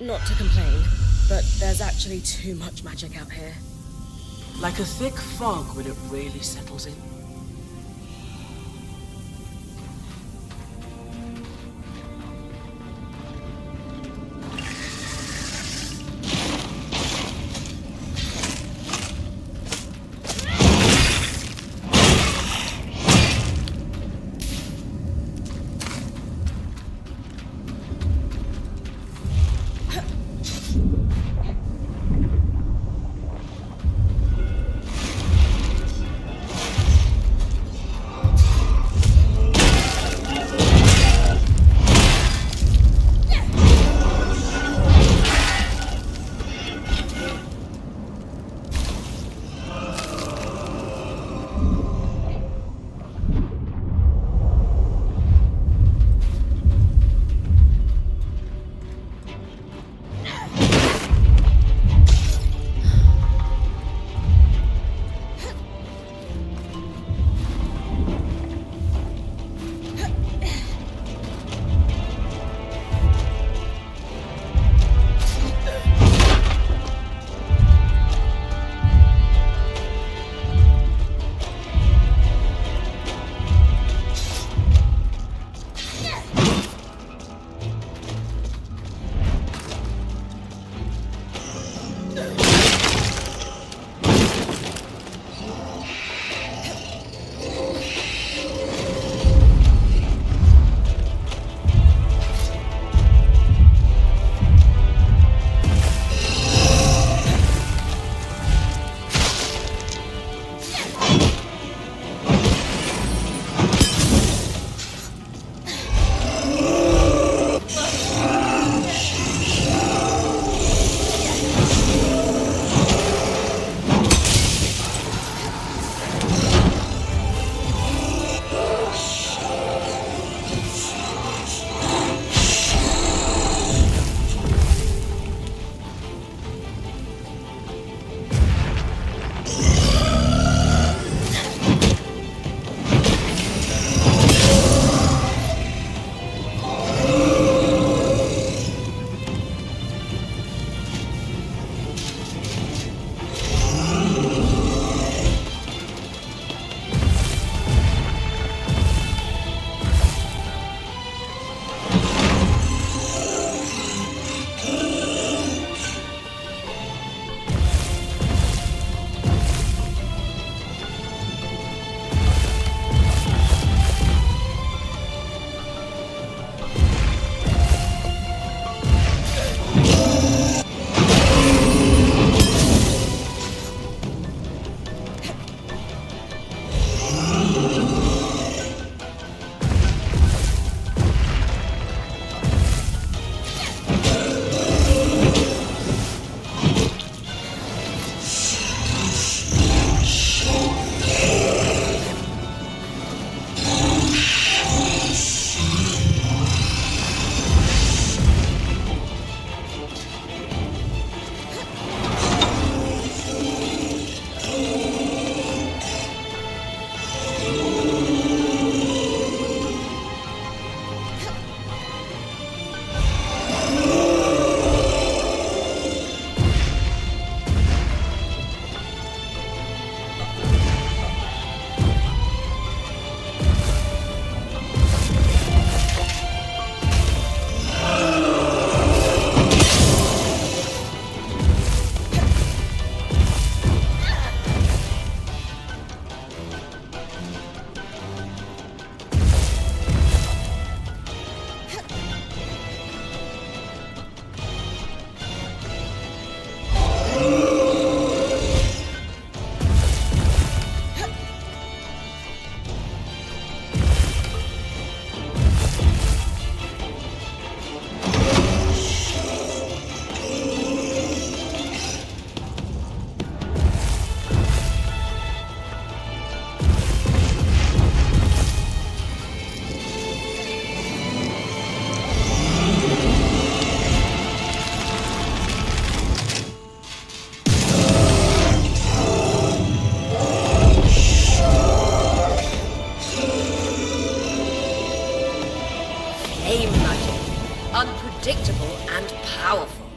Not to complain, but there's actually too much magic out here. Like a thick fog when it really settles in. aim magic. Unpredictable and powerful.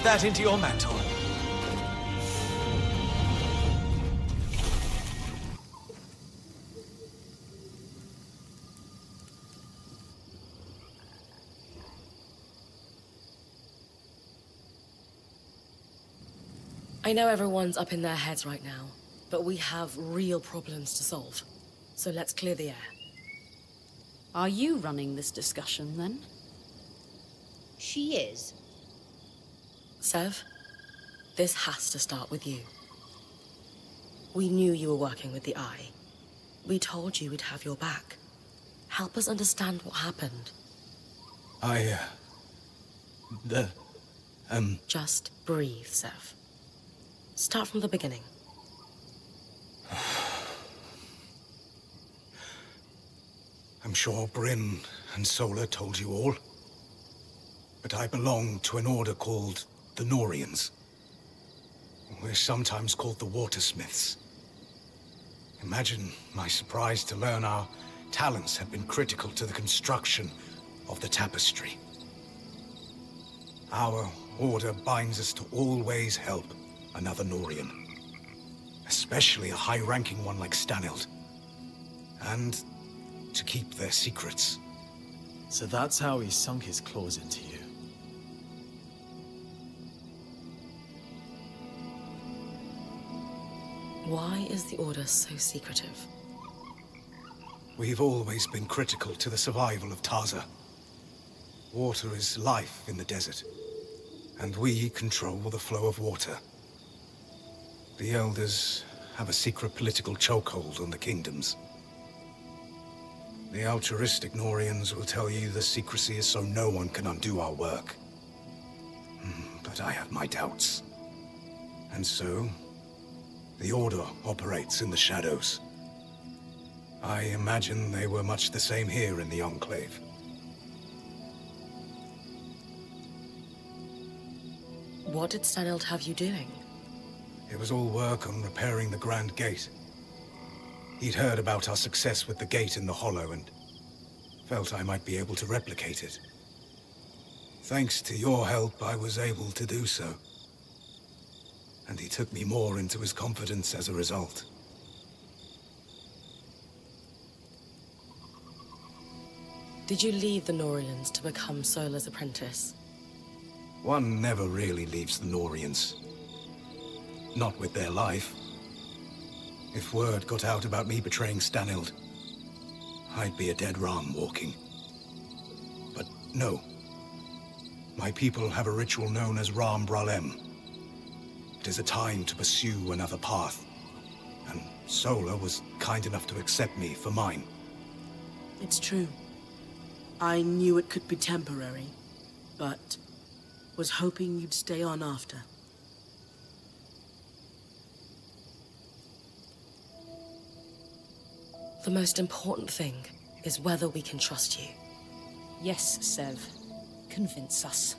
that into your mantle. I know everyone's up in their heads right now, but we have real problems to solve. So let's clear the air. Are you running this discussion, then? She is. Sev, this has to start with you. We knew you were working with the Eye. We told you we'd have your back. Help us understand what happened. Just breathe, Sev. Start from the beginning. I'm sure Brynn and Solar told you all. But I belong to an order called the Norians. We're sometimes called the Watersmiths. Imagine my surprise to learn our talents had been critical to the construction of the tapestry. Our order binds us to always help another Norian. Especially a high-ranking one like Stanild. And to keep their secrets. So that's how he sunk his claws into you. Why is the Order so secretive? We've always been critical to the survival of Taza. Water is life in the desert, and we control the flow of water. The Elders have a secret political chokehold on the kingdoms. The altruistic Norians will tell you the secrecy is so no one can undo our work. But I have my doubts. And so, the Order operates in the shadows. I imagine they were much the same here in the Enclave. What did Stanild have you doing? It was all work on repairing the Grand Gate. He'd heard about our success with the gate in the Hollow and felt I might be able to replicate it. Thanks to your help, I was able to do so. And he took me more into his confidence as a result. Did you leave the Norians to become Solar's apprentice? One never really leaves the Norians. Not with their life. If word got out about me betraying Stanild, I'd be a dead ram walking. But no. My people have a ritual known as Ram Bralem. It is a time to pursue another path. And Solar was kind enough to accept me for mine. It's true. I knew it could be temporary, but was hoping you'd stay on after. The most important thing is whether we can trust you. Yes, Sev. Convince us.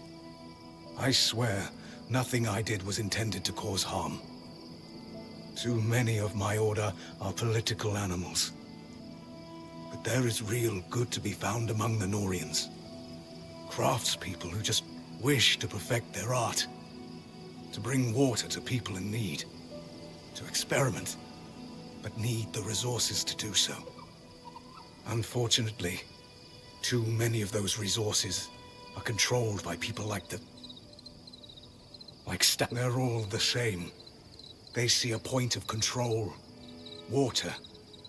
I swear, nothing I did was intended to cause harm. Too many of my order are political animals. But there is real good to be found among the Norians. Craftspeople who just wish to perfect their art. To bring water to people in need. To experiment, but need the resources to do so. Unfortunately, too many of those resources are controlled by people like Stan. They're all the same. They see a point of control. Water,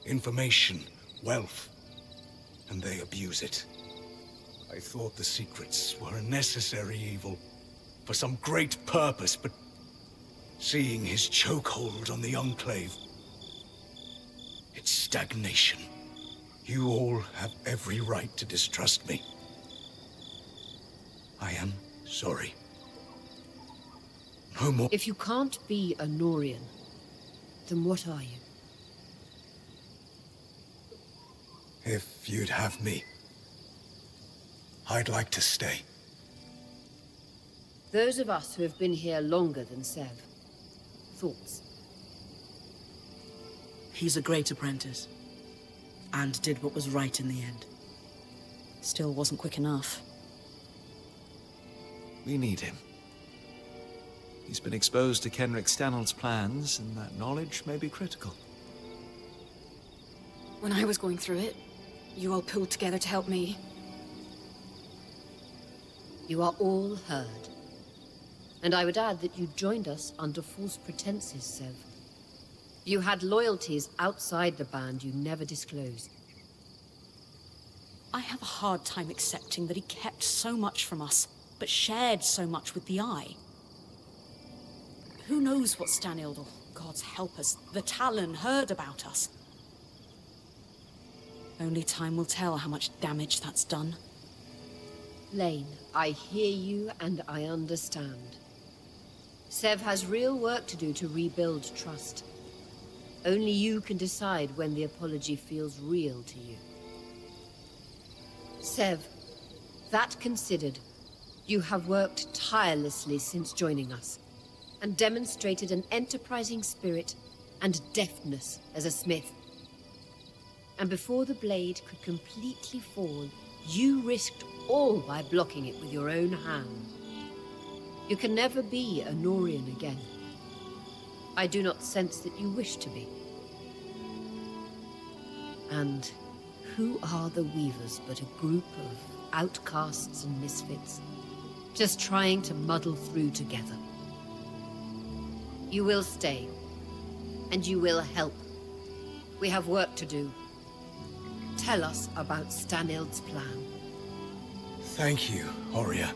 information, wealth. And they abuse it. I thought the secrets were a necessary evil. For some great purpose, but seeing his chokehold on the Enclave, it's stagnation. You all have every right to distrust me. I am sorry. No more. If you can't be a Norian, then what are you? If you'd have me, I'd like to stay. Those of us who have been here longer than Sev. Thoughts? He's a great apprentice, and did what was right in the end. Still wasn't quick enough. We need him. He's been exposed to Kenric Stanhold's plans, and that knowledge may be critical. When I was going through it, you all pulled together to help me. You are all heard. And I would add that you joined us under false pretenses, Sev. You had loyalties outside the band you never disclosed. I have a hard time accepting that he kept so much from us, but shared so much with the Eye. Who knows what Stanild, or gods help us, the Talon heard about us? Only time will tell how much damage that's done. Lane, I hear you and I understand. Sev has real work to do to rebuild trust. Only you can decide when the apology feels real to you. Sev, that considered, you have worked tirelessly since joining us, and demonstrated an enterprising spirit and deftness as a smith. And before the blade could completely fall, you risked all by blocking it with your own hand. You can never be a Norian again. I do not sense that you wish to be. And who are the Weavers but a group of outcasts and misfits, just trying to muddle through together? You will stay, and you will help. We have work to do. Tell us about Stanild's plan. Thank you, Aurea.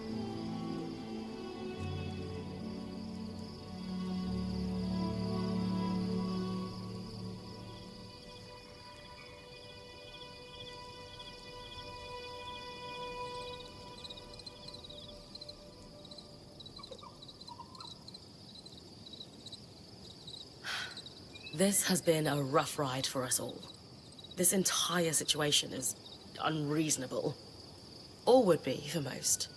This has been a rough ride for us all. This entire situation is unreasonable. Or would be for most,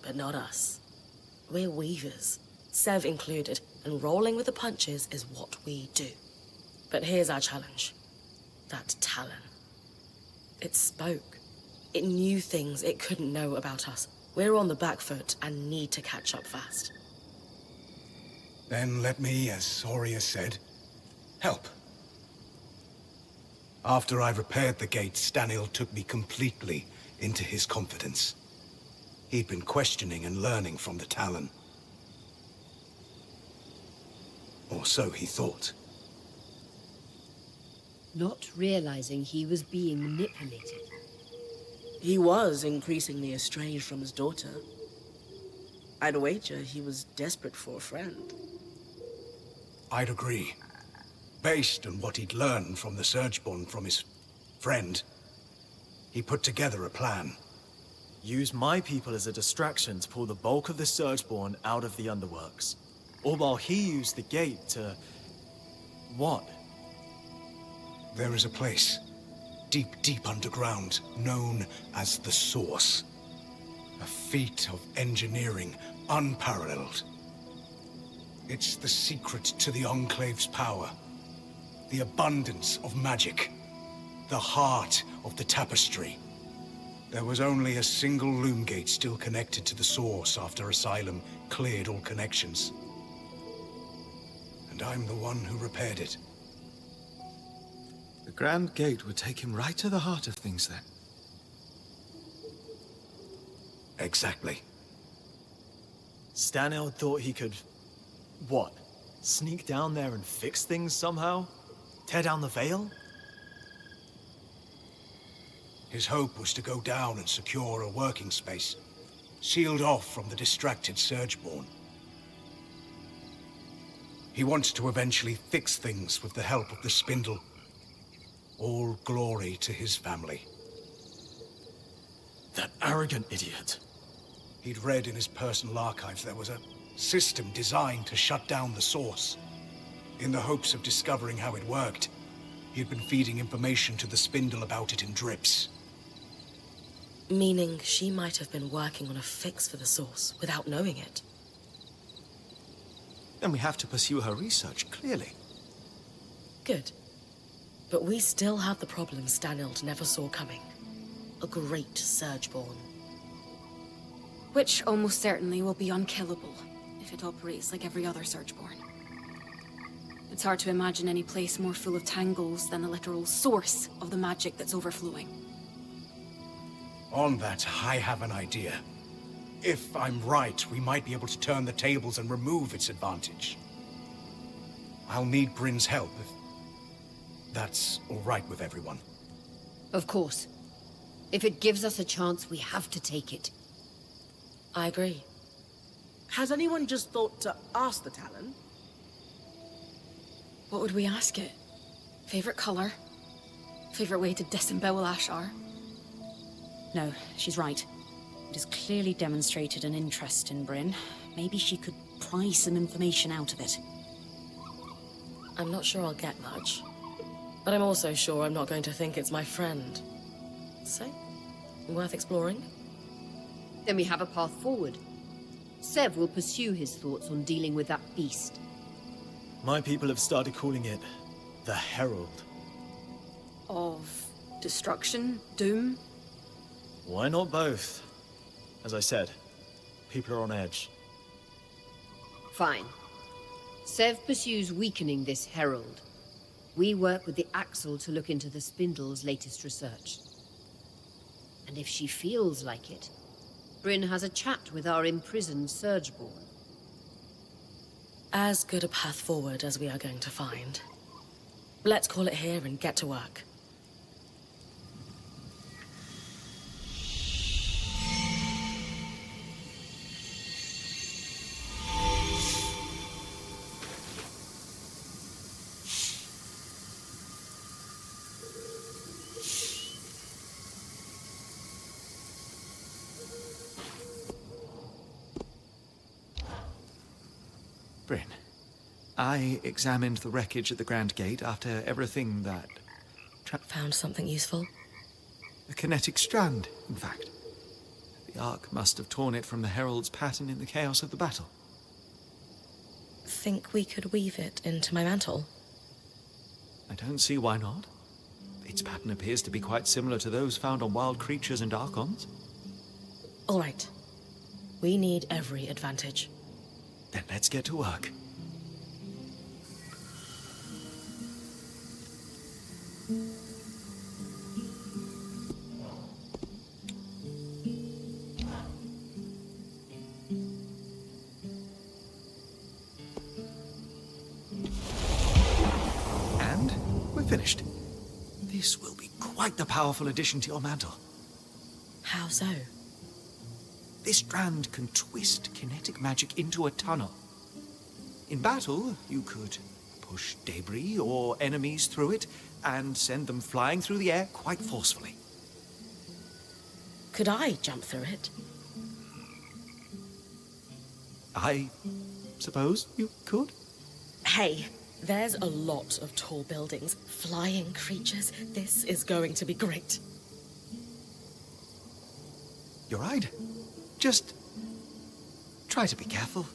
but not us. We're Weavers, Sev included, and rolling with the punches is what we do. But here's our challenge. That Talon. It spoke. It knew things it couldn't know about us. We're on the back foot and need to catch up fast. Then let me, as Aurea said, help. After I repaired the gate, Stanild took me completely into his confidence. He'd been questioning and learning from the Talon. Or so he thought. Not realizing he was being manipulated. He was increasingly estranged from his daughter. I'd wager he was desperate for a friend. I'd agree. Based on what he'd learned from the Surgeborn from his friend, he put together a plan. Use my people as a distraction to pull the bulk of the Surgeborn out of the underworks. All while he used the gate to... what? There is a place, deep, deep underground, known as the Source. A feat of engineering unparalleled. It's the secret to the Enclave's power. The abundance of magic. The heart of the tapestry. There was only a single loom gate still connected to the Source after Asylum cleared all connections. And I'm the one who repaired it. The Grand Gate would take him right to the heart of things then. Exactly. Stanild thought he could... what? Sneak down there and fix things somehow? Tear down the veil? His hope was to go down and secure a working space, sealed off from the distracted Surgeborn. He wants to eventually fix things with the help of the Spindle. All glory to his family. That arrogant idiot. He'd read in his personal archives there was a system designed to shut down the Source. In the hopes of discovering how it worked, he'd been feeding information to the Spindle about it in drips. Meaning she might have been working on a fix for the Source without knowing it. Then we have to pursue her research, clearly. Good. But we still have the problem Stanild never saw coming. A great Surgeborn. Which almost certainly will be unkillable, if it operates like every other Searchborn. It's hard to imagine any place more full of tangles than the literal source of the magic that's overflowing. On that, I have an idea. If I'm right, we might be able to turn the tables and remove its advantage. I'll need Brynn's help, if that's all right with everyone. Of course. If it gives us a chance, we have to take it. I agree. Has anyone just thought to ask the Talon? What would we ask it? Favorite color? Favorite way to disembowel Ashar? No, she's right. It has clearly demonstrated an interest in Brynn. Maybe she could pry some information out of it. I'm not sure I'll get much. But I'm also sure I'm not going to think it's my friend. So, worth exploring? Then we have a path forward. Sev will pursue his thoughts on dealing with that beast. My people have started calling it the Herald. Of destruction? Doom? Why not both? As I said, people are on edge. Fine. Sev pursues weakening this herald. We work with the Axle to look into the Spindle's latest research. And if she feels like it, Brynn has a chat with our imprisoned Surgeborn. As good a path forward as we are going to find. Let's call it here and get to work. Brynn, I examined the wreckage at the Grand Gate after everything that... Found something useful? A kinetic strand, in fact. The Ark must have torn it from the Herald's pattern in the chaos of the battle. Think we could weave it into my mantle? I don't see why not. Its pattern appears to be quite similar to those found on wild creatures and Archons. All right. We need every advantage. Then let's get to work. And we're finished. This will be quite the powerful addition to your mantle. How so? This strand can twist kinetic magic into a tunnel. In battle, you could push debris or enemies through it and send them flying through the air quite forcefully. Could I jump through it? I suppose you could? Hey, there's a lot of tall buildings, flying creatures. This is going to be great. You're right. Just try to be careful.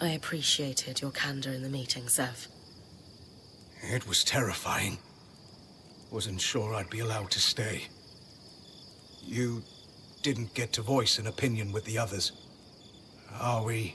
I appreciated your candor in the meeting, Sev. It was terrifying. Wasn't sure I'd be allowed to stay. You didn't get to voice an opinion with the others. Are we?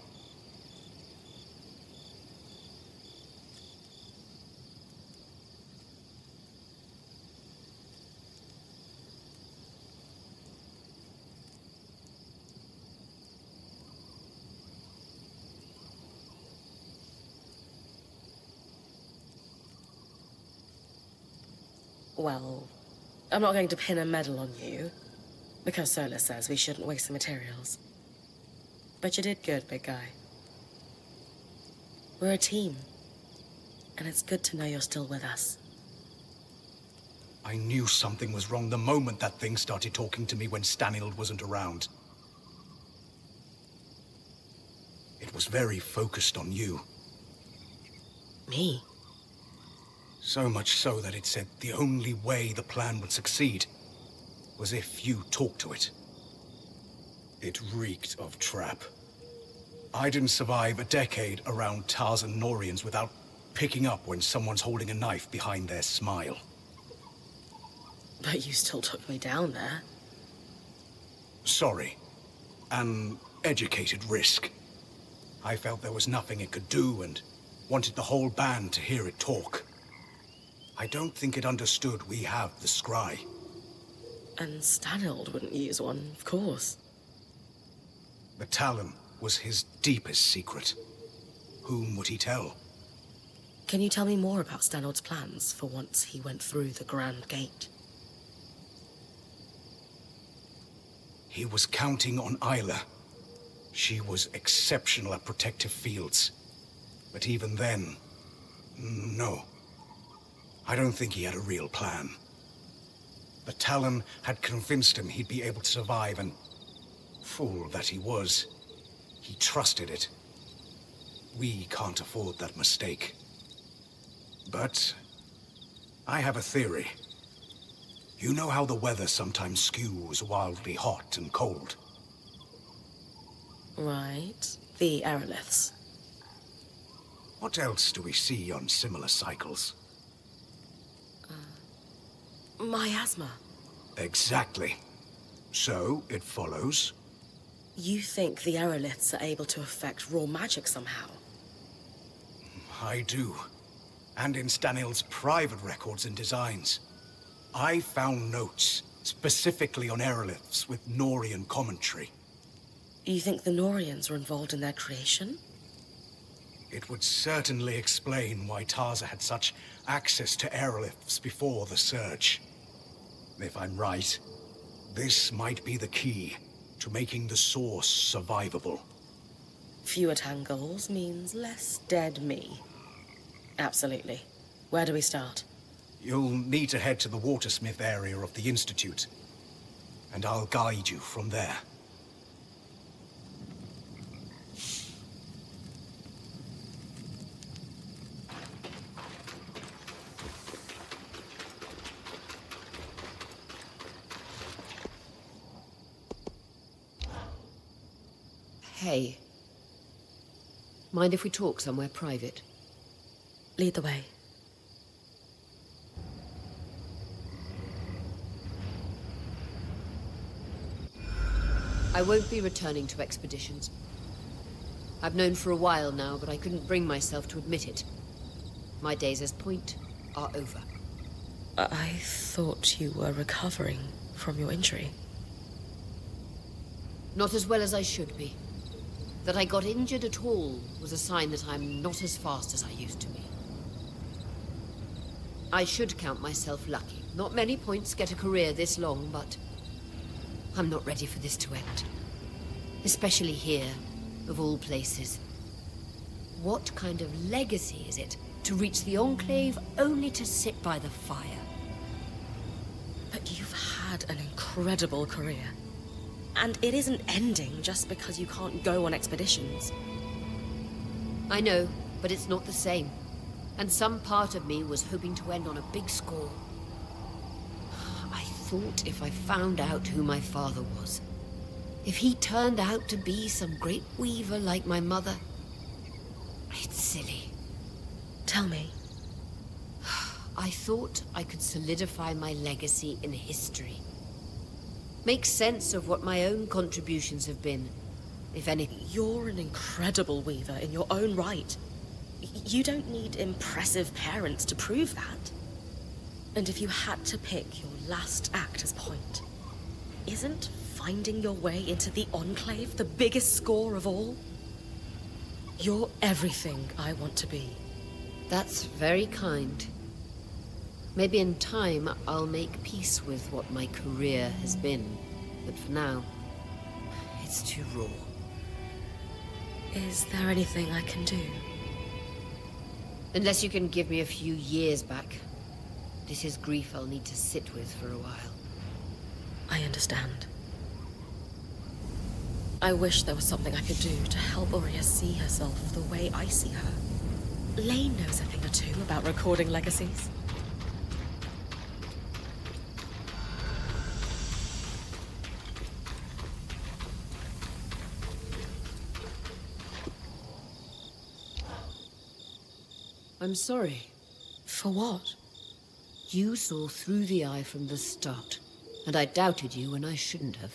Well, I'm not going to pin a medal on you, because Sola says we shouldn't waste the materials. But you did good, big guy. We're a team. And it's good to know you're still with us. I knew something was wrong the moment that thing started talking to me when Stanild wasn't around. It was very focused on you. Me? So much so that it said the only way the plan would succeed was if you talked to it. It reeked of trap. I didn't survive a decade around Tarzan Norians without picking up when someone's holding a knife behind their smile. But you still took me down there. Sorry. An educated risk. I felt there was nothing it could do and wanted the whole band to hear it talk. I don't think it understood we have the scry. And Stanild wouldn't use one, of course. The Talon was his deepest secret. Whom would he tell? Can you tell me more about Stanild's plans for once he went through the Grand Gate? He was counting on Isla. She was exceptional at protective fields. But even then, no. I don't think he had a real plan. The Talon had convinced him he'd be able to survive, and fool that he was, he trusted it. We can't afford that mistake. But I have a theory. You know how the weather sometimes skews wildly hot and cold? Right. The aeroliths. What else do we see on similar cycles? Miasma. Exactly. So, it follows. You think the aeroliths are able to affect raw magic somehow? I do. And in Stanild's private records and designs. I found notes, specifically on aeroliths with Norian commentary. You think the Norians were involved in their creation? It would certainly explain why Tarza had such access to aeroliths before the Surge. If I'm right, this might be the key to making the source survivable. Fewer tangles means less dead me. Absolutely. Where do we start? You'll need to head to the Watersmith area of the Institute, and I'll guide you from there. Hey. Mind if we talk somewhere private? Lead the way. I won't be returning to expeditions. I've known for a while now, but I couldn't bring myself to admit it. My days as Point are over. I thought you were recovering from your injury. Not as well as I should be. That I got injured at all was a sign that I'm not as fast as I used to be. I should count myself lucky. Not many Points get a career this long, but I'm not ready for this to end. Especially here, of all places. What kind of legacy is it to reach the Enclave only to sit by the fire? But you've had an incredible career. And it isn't ending just because you can't go on expeditions. I know, but it's not the same. And some part of me was hoping to end on a big score. I thought if I found out who my father was, if he turned out to be some great weaver like my mother, it's silly. Tell me. I thought I could solidify my legacy in history. Make sense of what my own contributions have been, if anything. You're an incredible weaver in your own right. You don't need impressive parents to prove that. And if you had to pick your last act as Point, isn't finding your way into the Enclave the biggest score of all? You're everything I want to be. That's very kind. Maybe in time I'll make peace with what my career has been. But for now, it's too raw. Is there anything I can do? Unless you can give me a few years back. This is grief I'll need to sit with for a while. I understand. I wish there was something I could do to help Aurea see herself the way I see her. Lane knows a thing or two about recording legacies. I'm sorry. For what? You saw through the eye from the start, and I doubted you when I shouldn't have.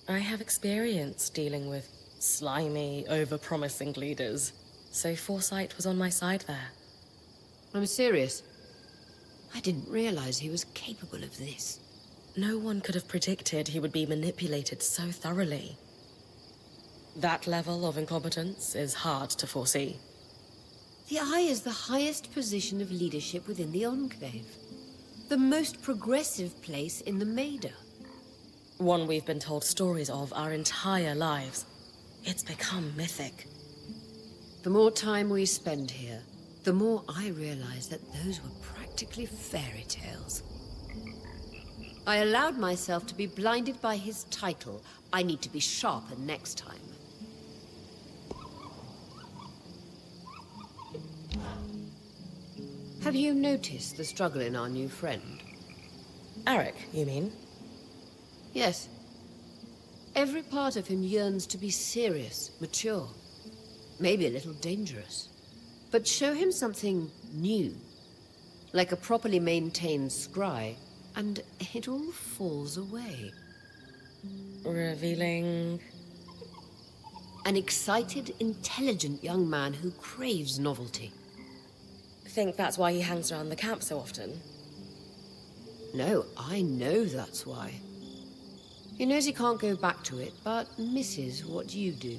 I have experience dealing with slimy, over-promising leaders, so foresight was on my side there. I'm serious. I didn't realize he was capable of this. No one could have predicted he would be manipulated so thoroughly. That level of incompetence is hard to foresee. The Eye is the highest position of leadership within the Enclave. The most progressive place in the Maida. One we've been told stories of our entire lives. It's become mythic. The more time we spend here, the more I realize that those were practically fairy tales. I allowed myself to be blinded by his title. I need to be sharper next time. Have you noticed the struggle in our new friend? Eric, you mean? Yes. Every part of him yearns to be serious, mature, maybe a little dangerous. But show him something new, like a properly maintained scry, and it all falls away. Revealing... An excited, intelligent young man who craves novelty. Think that's why he hangs around the camp so often? No, I know that's why. He knows he can't go back to it, but misses what you do.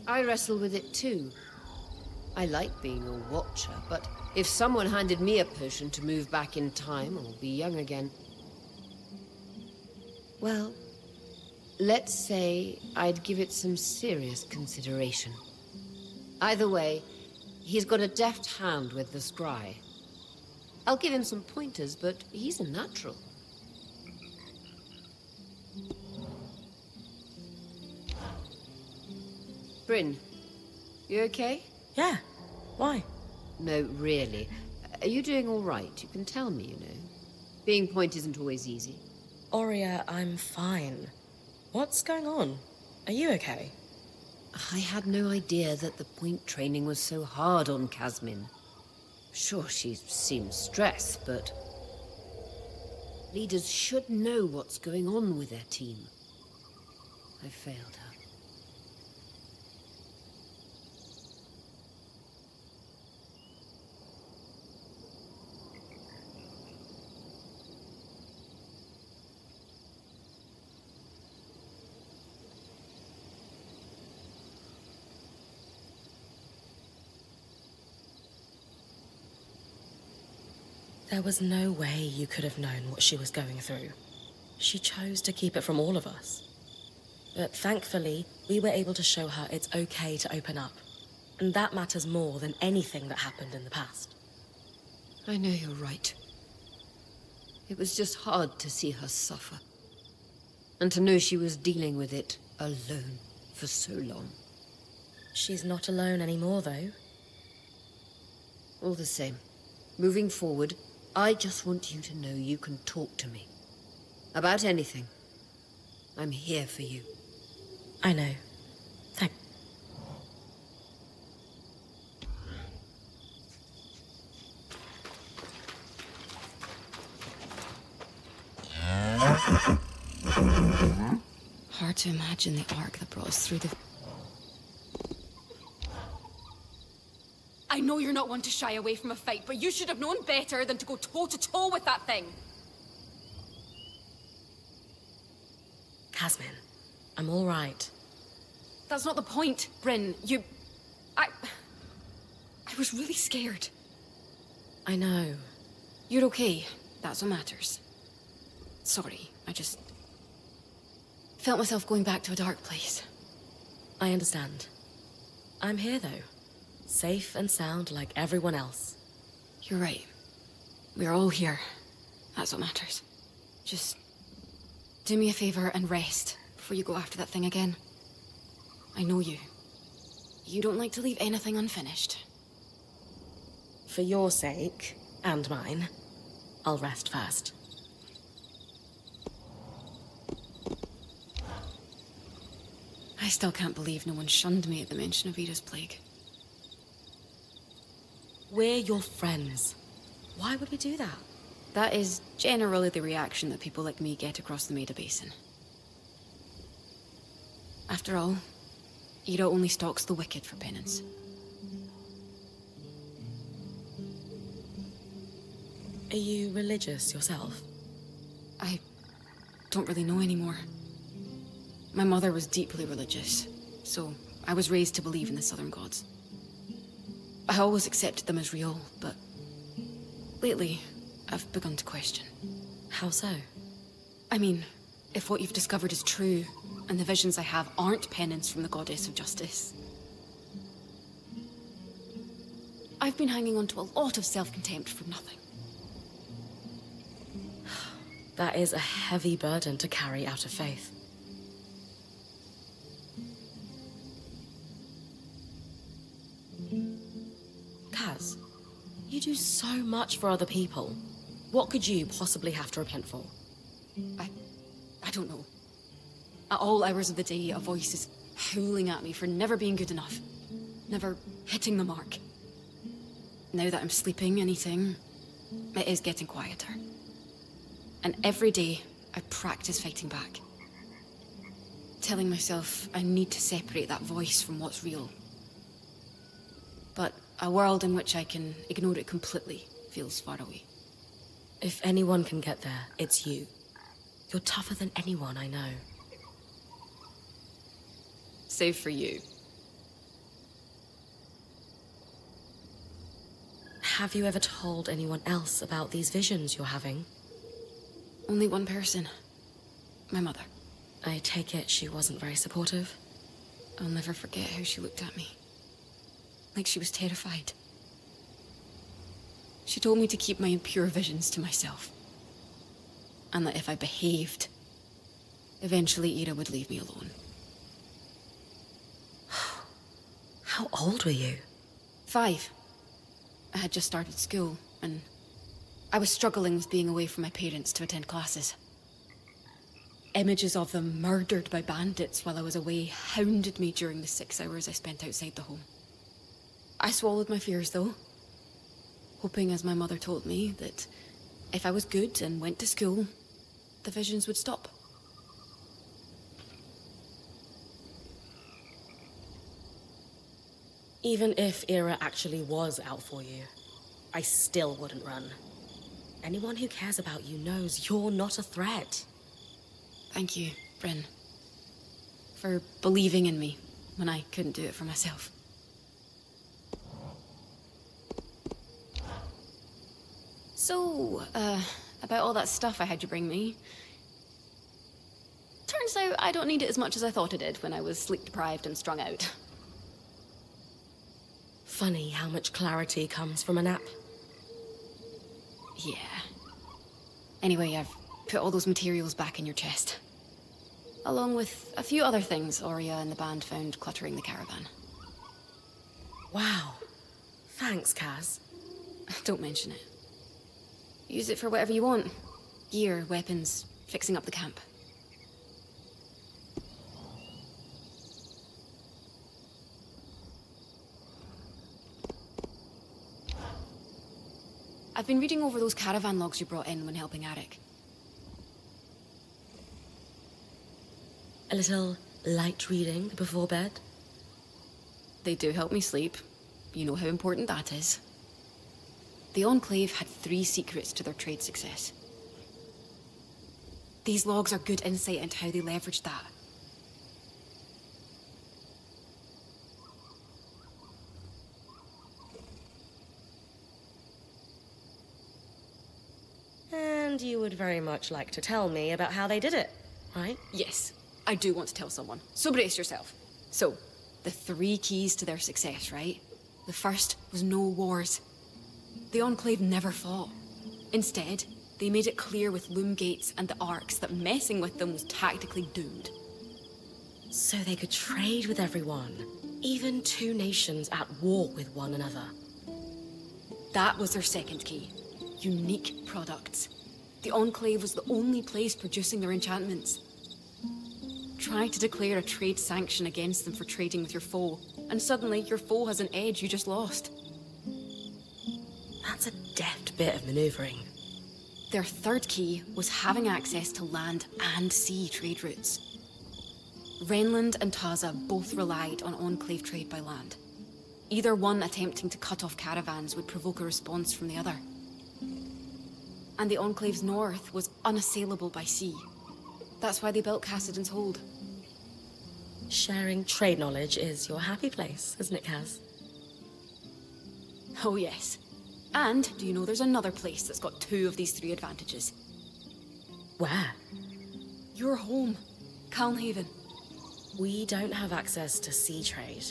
I wrestle with it too. I like being a watcher, but if someone handed me a potion to move back in time or be young again... well, let's say I'd give it some serious consideration. Either way, he's got a deft hand with the scry. I'll give him some pointers, but he's a natural. Brynn, you okay? Yeah. Why? No, really. Are you doing all right? You can tell me, you know. Being point isn't always easy. Aurea, I'm fine. What's going on? Are you okay? I had no idea that the point training was so hard on Casmin. Sure, she seems stressed, but... leaders should know what's going on with their team. I failed her. There was no way you could have known what she was going through. She chose to keep it from all of us. But thankfully, we were able to show her it's okay to open up. And that matters more than anything that happened in the past. I know you're right. It was just hard to see her suffer. And to know she was dealing with it alone for so long. She's not alone anymore, though. All the same, moving forward, I just want you to know you can talk to me. About anything. I'm here for you. I know. Thank... Hard to imagine the arc that brought us through the... I know you're not one to shy away from a fight, but you should have known better than to go toe-to-toe with that thing. Casmin, I'm all right. That's not the point, Brynn. I was really scared. I know. You're okay. That's what matters. Sorry, I just... felt myself going back to a dark place. I understand. I'm here, though. Safe and sound like everyone else. You're right. We're all here. That's what matters. Just do me a favor and rest before you go after that thing again. I know you. You don't like to leave anything unfinished. For your sake, and mine, I'll rest first. I still can't believe no one shunned me at the mention of Ida's plague. We're your friends. Why would we do that? That is generally the reaction that people like me get across the Maida Basin. After all, Ida only stalks the wicked for penance. Are you religious yourself? I don't really know anymore. My mother was deeply religious, so I was raised to believe in the southern gods. I always accepted them as real, but lately, I've begun to question. How so? I mean, if what you've discovered is true, and the visions I have aren't penance from the goddess of justice, I've been hanging on to a lot of self-contempt for nothing. That is a heavy burden to carry out of faith. Kaz, you do so much for other people. What could you possibly have to repent for? I don't know. At all hours of the day, a voice is howling at me for never being good enough. Never hitting the mark. Now that I'm sleeping and eating, it is getting quieter. And every day, I practice fighting back. Telling myself I need to separate that voice from what's real. But a world in which I can ignore it completely feels far away. If anyone can get there, it's you. You're tougher than anyone I know. Save for you. Have you ever told anyone else about these visions you're having? Only one person. My mother. I take it she wasn't very supportive? I'll never forget how she looked at me. Like she was terrified. She told me to keep my impure visions to myself. And that if I behaved, eventually Ida would leave me alone. How old were you? 5. I had just started school, and I was struggling with being away from my parents to attend classes. Images of them murdered by bandits while I was away hounded me during the 6 hours I spent outside the home. I swallowed my fears, though, hoping, as my mother told me, that if I was good and went to school, the visions would stop. Even if Ira actually was out for you, I still wouldn't run. Anyone who cares about you knows you're not a threat. Thank you, Brynn, for believing in me when I couldn't do it for myself. So, about all that stuff I had you bring me. Turns out I don't need it as much as I thought I did when I was sleep-deprived and strung out. Funny how much clarity comes from a nap. Yeah. Anyway, I've put all those materials back in your chest. Along with a few other things Aurea and the band found cluttering the caravan. Wow. Thanks, Kaz. Don't mention it. Use it for whatever you want. Gear, weapons, fixing up the camp. I've been reading over those caravan logs you brought in when helping Arik. A little light reading before bed? They do help me sleep. You know how important that is. The Enclave had 3 secrets to their trade success. These logs are good insight into how they leveraged that. And you would very much like to tell me about how they did it, right? Yes, I do want to tell someone. So brace yourself. So, the 3 keys to their success, right? The first was no wars. The Enclave never fought. Instead, they made it clear with loom gates and the arcs that messing with them was tactically doomed. So they could trade with everyone, even 2 nations at war with one another. That was their second key. Unique products. The Enclave was the only place producing their enchantments. Try to declare a trade sanction against them for trading with your foe, and suddenly your foe has an edge you just lost. That's a deft bit of maneuvering. Their third key was having access to land and sea trade routes. Renland and Taza both relied on Enclave trade by land. Either one attempting to cut off caravans would provoke a response from the other. And the Enclave's north was unassailable by sea. That's why they built Cassidon's Hold. Sharing trade knowledge is your happy place, isn't it, Kaz? Oh yes. And do you know there's another place that's got 2 of these 3 advantages? Where? Your home, Calnhaven. We don't have access to sea trade.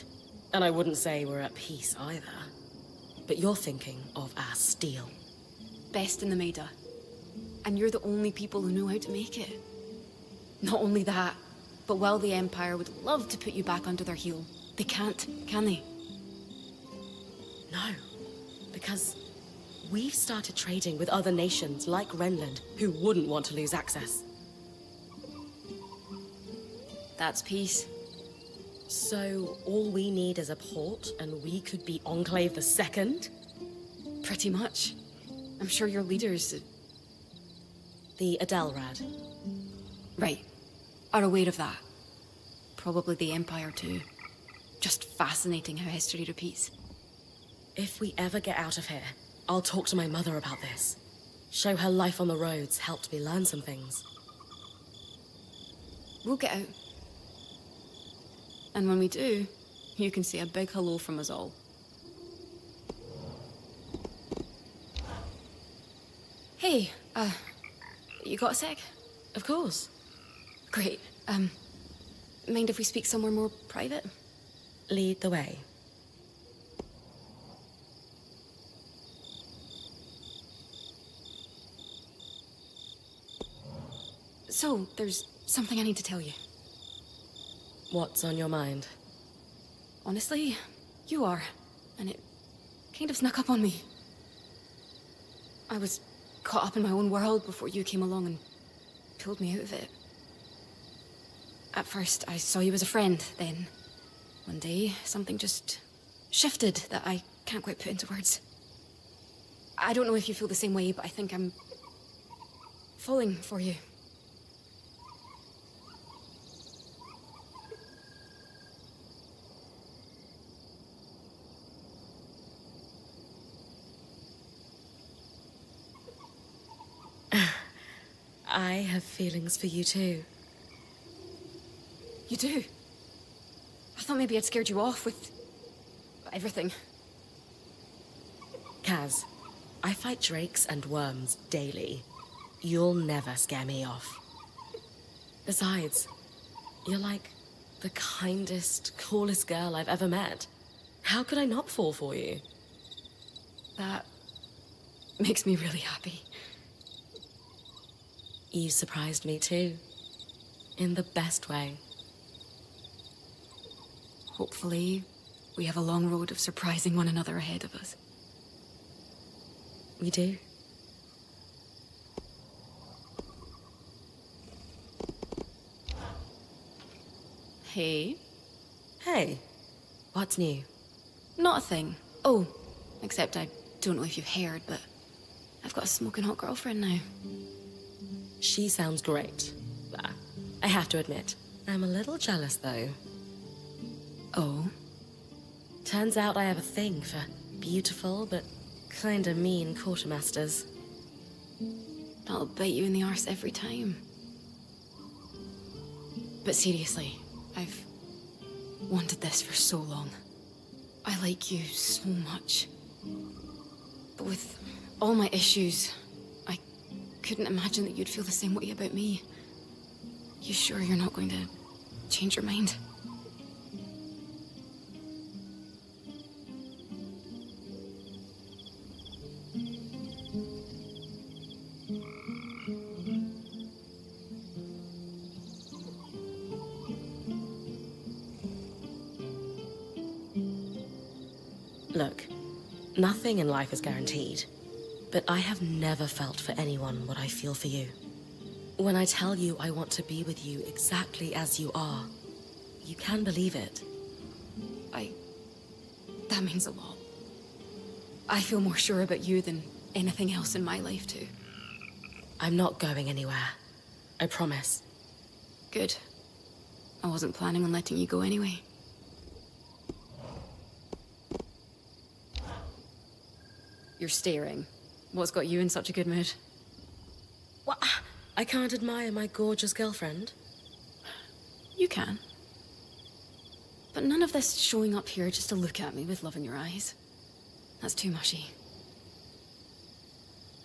And I wouldn't say we're at peace either. But you're thinking of our steel. Best in the Maida. And you're the only people who know how to make it. Not only that, but while the Empire would love to put you back under their heel, they can't, can they? No, because we've started trading with other nations like Renland, who wouldn't want to lose access. That's peace. So all we need is a port, and we could be Enclave the Second? Pretty much. I'm sure your leaders... The Adelrad. Right. Are aware of that. Probably the Empire too. Just fascinating how history repeats. If we ever get out of here, I'll talk to my mother about this. Show her life on the roads helped me learn some things. We'll get out. And when we do, you can say a big hello from us all. Hey, you got a sec? Of course. Great. Mind if we speak somewhere more private? Lead the way. So, there's something I need to tell you. What's on your mind? Honestly, you are. And it kind of snuck up on me. I was caught up in my own world before you came along and pulled me out of it. At first, I saw you as a friend, then one day, something just shifted that I can't quite put into words. I don't know if you feel the same way, but I think I'm falling for you. I have feelings for you too. You do? I thought maybe I'd scared you off with everything. Kaz, I fight drakes and worms daily. You'll never scare me off. Besides, you're like the kindest, coolest girl I've ever met. How could I not fall for you? That makes me really happy. You surprised me too. In the best way. Hopefully, we have a long road of surprising one another ahead of us. We do. Hey. Hey. What's new? Not a thing. Oh, except I don't know if you've heard, but I've got a smoking hot girlfriend now. She sounds great. I have to admit, I'm a little jealous though. Oh? Turns out I have a thing for beautiful but kinda mean quartermasters. That'll bite you in the arse every time. But seriously, I've wanted this for so long. I like you so much. But with all my issues, I couldn't imagine that you'd feel the same way about me. You sure you're not going to change your mind? Look, nothing in life is guaranteed, but I have never felt for anyone what I feel for you. When I tell you I want to be with you exactly as you are, you can believe it. That means a lot. I feel more sure about you than anything else in my life, too. I'm not going anywhere. I promise. Good. I wasn't planning on letting you go anyway. You're staring. What's got you in such a good mood? What? I can't admire my gorgeous girlfriend? You can. But none of this showing up here just to look at me with love in your eyes. That's too mushy.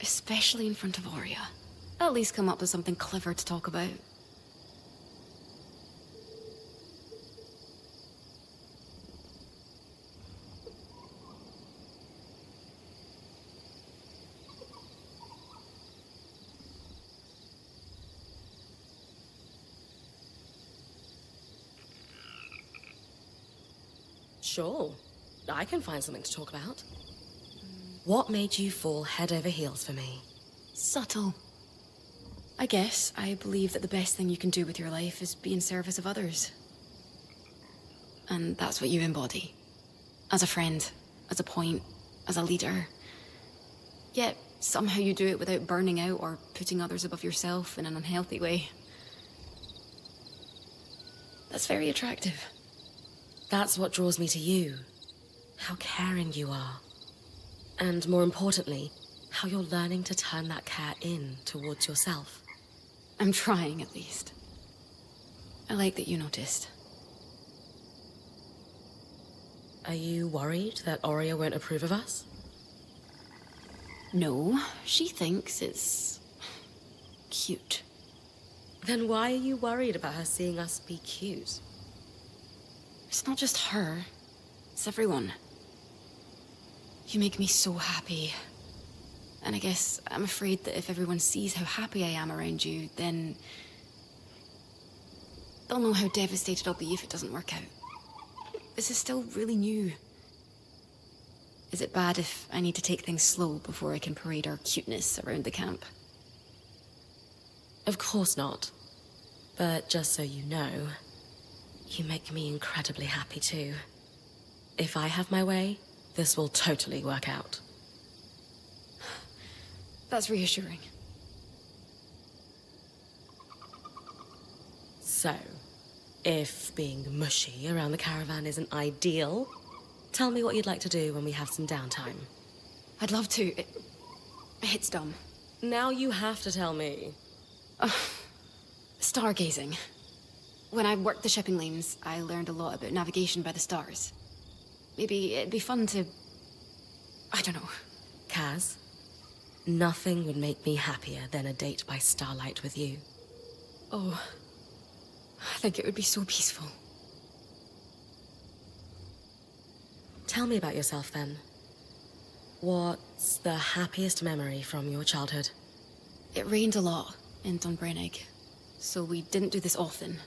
Especially in front of Aurea. At least come up with something clever to talk about. Sure. I can find something to talk about. What made you fall head over heels for me? Subtle. I guess I believe that the best thing you can do with your life is be in service of others. And that's what you embody. As a friend, as a point, as a leader. Yet, somehow you do it without burning out or putting others above yourself in an unhealthy way. That's very attractive. That's what draws me to you. How caring you are. And more importantly, how you're learning to turn that care in towards yourself. I'm trying, at least. I like that you noticed. Are you worried that Aurea won't approve of us? No, she thinks it's cute. Then why are you worried about her seeing us be cute? It's not just her. It's everyone. You make me so happy. And I guess I'm afraid that if everyone sees how happy I am around you, then they'll know how devastated I'll be if it doesn't work out. This is still really new. Is it bad if I need to take things slow before I can parade our cuteness around the camp? Of course not. But just so you know, you make me incredibly happy too. If I have my way, this will totally work out. That's reassuring. So, if being mushy around the caravan isn't ideal, tell me what you'd like to do when we have some downtime. I'd love to. It's dumb. Now you have to tell me. Stargazing. When I worked the shipping lanes, I learned a lot about navigation by the stars. Maybe it'd be fun to... I don't know. Kaz, nothing would make me happier than a date by starlight with you. Oh, I think it would be so peaceful. Tell me about yourself then. What's the happiest memory from your childhood? It rained a lot in Dunbrennig, so we didn't do this often.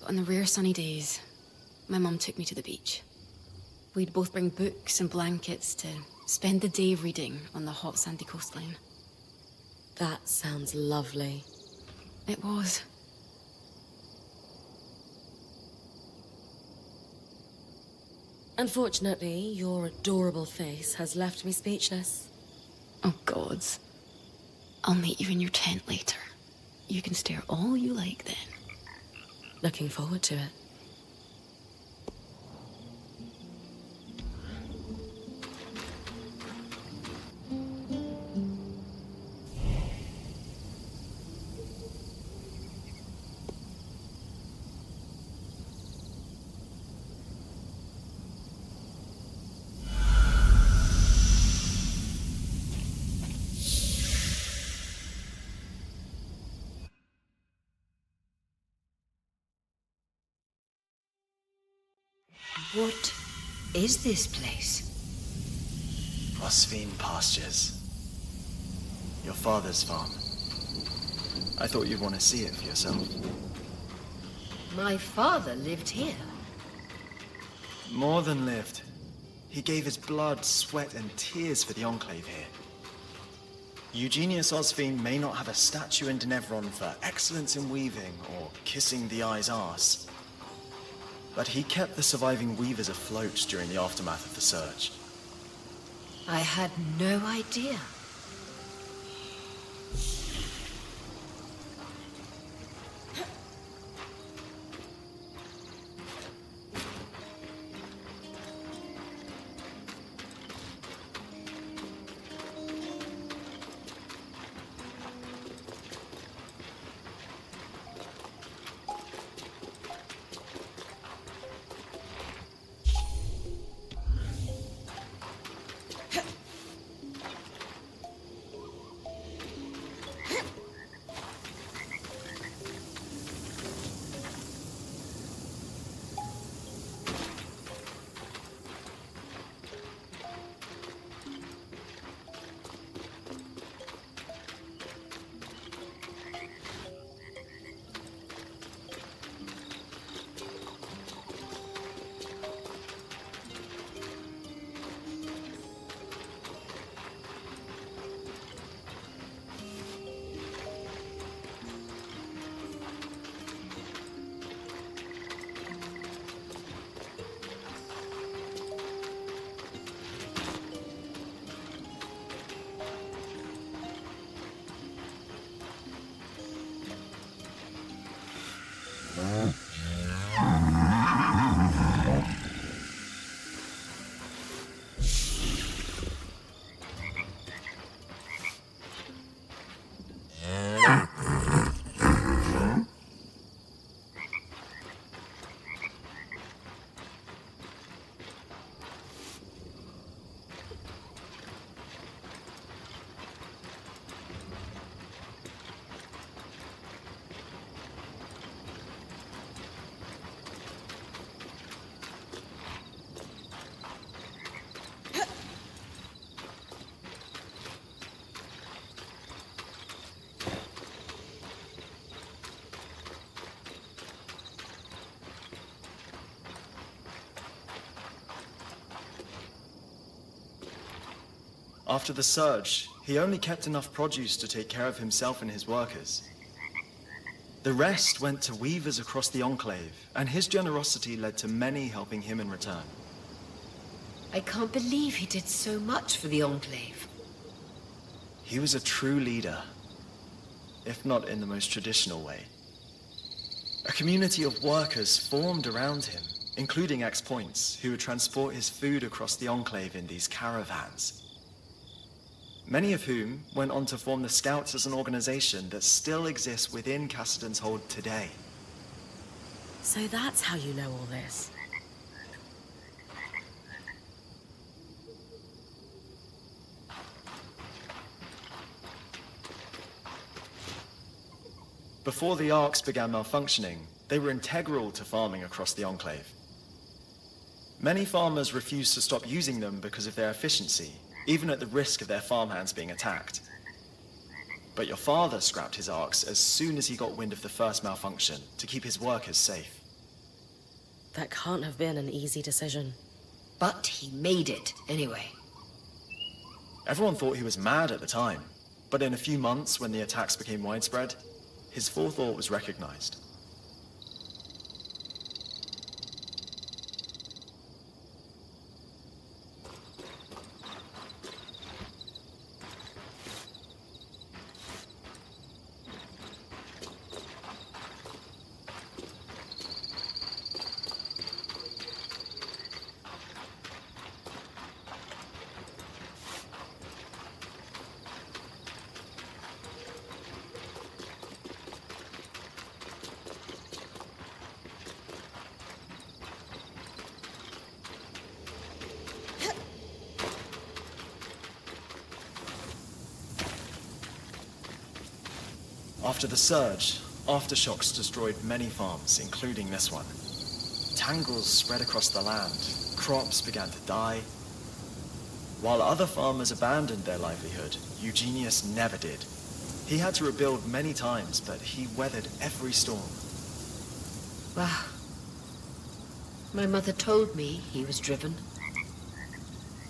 But on the rare sunny days, my mum took me to the beach. We'd both bring books and blankets to spend the day reading on the hot sandy coastline. That sounds lovely. It was. Unfortunately, your adorable face has left me speechless. Oh, gods. I'll meet you in your tent later. You can stare all you like then. Looking forward to it. What is this place? Phosphine Pastures. Your father's farm. I thought you'd want to see it for yourself. My father lived here. More than lived. He gave his blood, sweat, and tears for the Enclave here. Eugenius Osphine may not have a statue in Denevron for excellence in weaving or kissing the eye's arse, but he kept the surviving weavers afloat during the aftermath of the Surge. I had no idea. After the Surge, he only kept enough produce to take care of himself and his workers. The rest went to weavers across the Enclave, and his generosity led to many helping him in return. I can't believe he did so much for the Enclave. He was a true leader, if not in the most traditional way. A community of workers formed around him, including ex-points, who would transport his food across the Enclave in these caravans. Many of whom went on to form the Scouts as an organization that still exists within Cassidy's Hold today. So that's how you know all this. Before the Arcs began malfunctioning, they were integral to farming across the Enclave. Many farmers refused to stop using them because of their efficiency, even at the risk of their farmhands being attacked. But your father scrapped his arcs as soon as he got wind of the first malfunction to keep his workers safe. That can't have been an easy decision. But he made it, anyway. Everyone thought he was mad at the time, but in a few months when the attacks became widespread, his forethought was recognized. After the Surge, aftershocks destroyed many farms, including this one. Tangles spread across the land, crops began to die. While other farmers abandoned their livelihood, Eugenius never did. He had to rebuild many times, but he weathered every storm. Wow. My mother told me he was driven.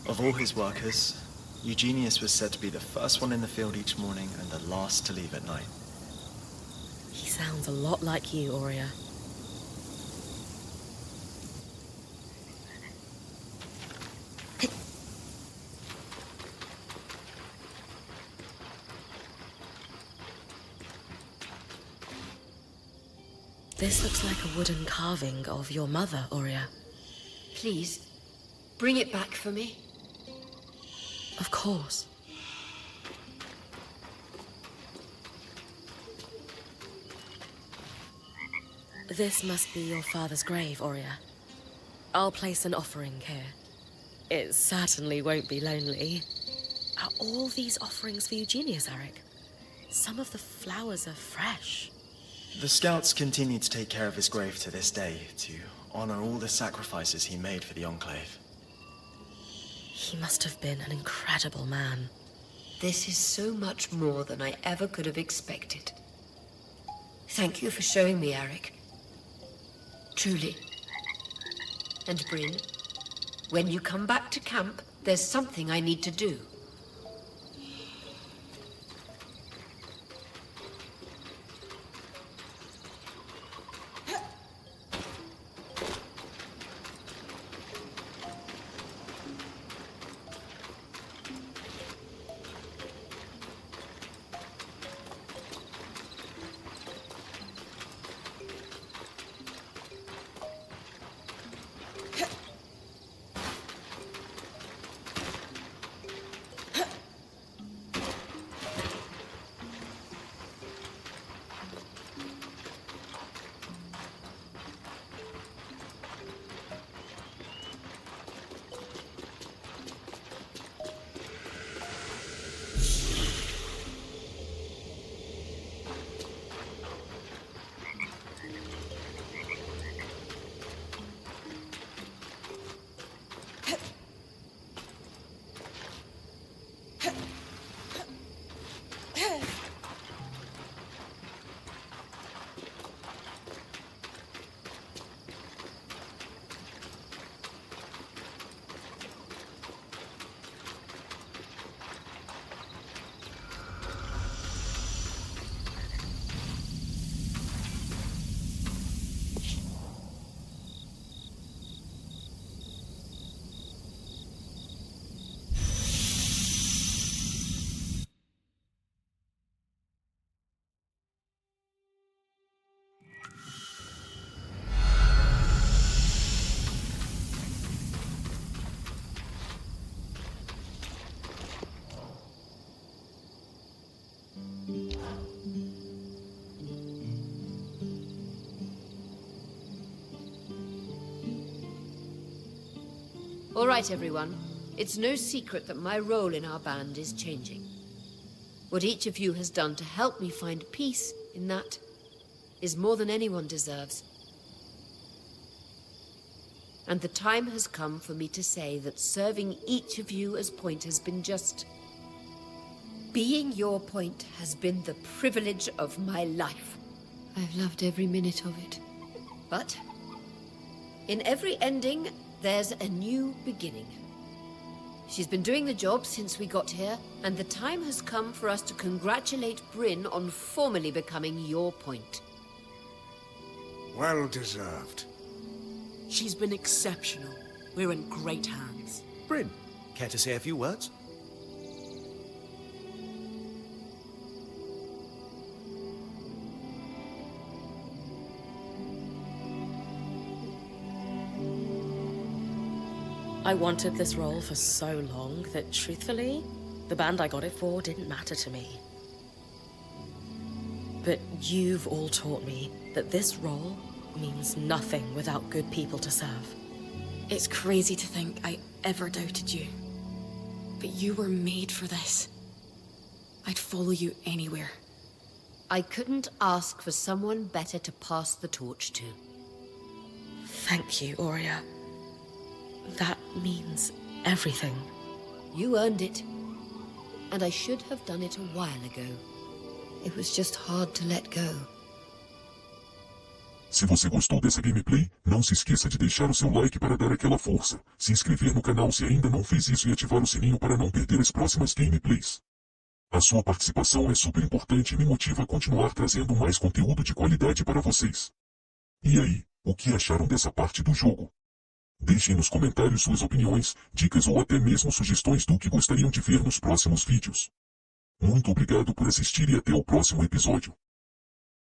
Of all his workers, Eugenius was said to be the first one in the field each morning and the last to leave at night. He sounds a lot like you, Aurea. This looks like a wooden carving of your mother, Aurea. Please, bring it back for me. Of course. This must be your father's grave, Aurea. I'll place an offering here. It certainly won't be lonely. Are all these offerings for Eugenius, Eric? Some of the flowers are fresh. The Scouts continue to take care of his grave to this day, to honor all the sacrifices he made for the Enclave. He must have been an incredible man. This is so much more than I ever could have expected. Thank you for showing me, Eric. Truly. And Brynn, when you come back to camp, there's something I need to do. All right, everyone. It's no secret that my role in our band is changing. What each of you has done to help me find peace in that is more than anyone deserves. And the time has come for me to say that serving each of you as point has been just... Being your point has been the privilege of my life. I've loved every minute of it. But in every ending, there's a new beginning. She's been doing the job since we got here, and the time has come for us to congratulate Brynn on formally becoming your point. Well deserved. She's been exceptional. We're in great hands. Brynn, care to say a few words? I wanted this role for so long that, truthfully, the band I got it for didn't matter to me. But you've all taught me that this role means nothing without good people to serve. It's crazy to think I ever doubted you. But you were made for this. I'd follow you anywhere. I couldn't ask for someone better to pass the torch to. Thank you, Aurea. That means everything. You earned it. And I should have done it a while ago. It was just hard to let go. Se você gostou dessa gameplay, não se esqueça de deixar o seu like para dar aquela força, se inscrever no canal se ainda não fez isso e ativar o sininho para não perder as próximas gameplays. A sua participação é super importante e me motiva a continuar trazendo mais conteúdo de qualidade para vocês. E aí, o que acharam dessa parte do jogo? Deixem nos comentários suas opiniões, dicas ou até mesmo sugestões do que gostariam de ver nos próximos vídeos. Muito obrigado por assistir e até o próximo episódio.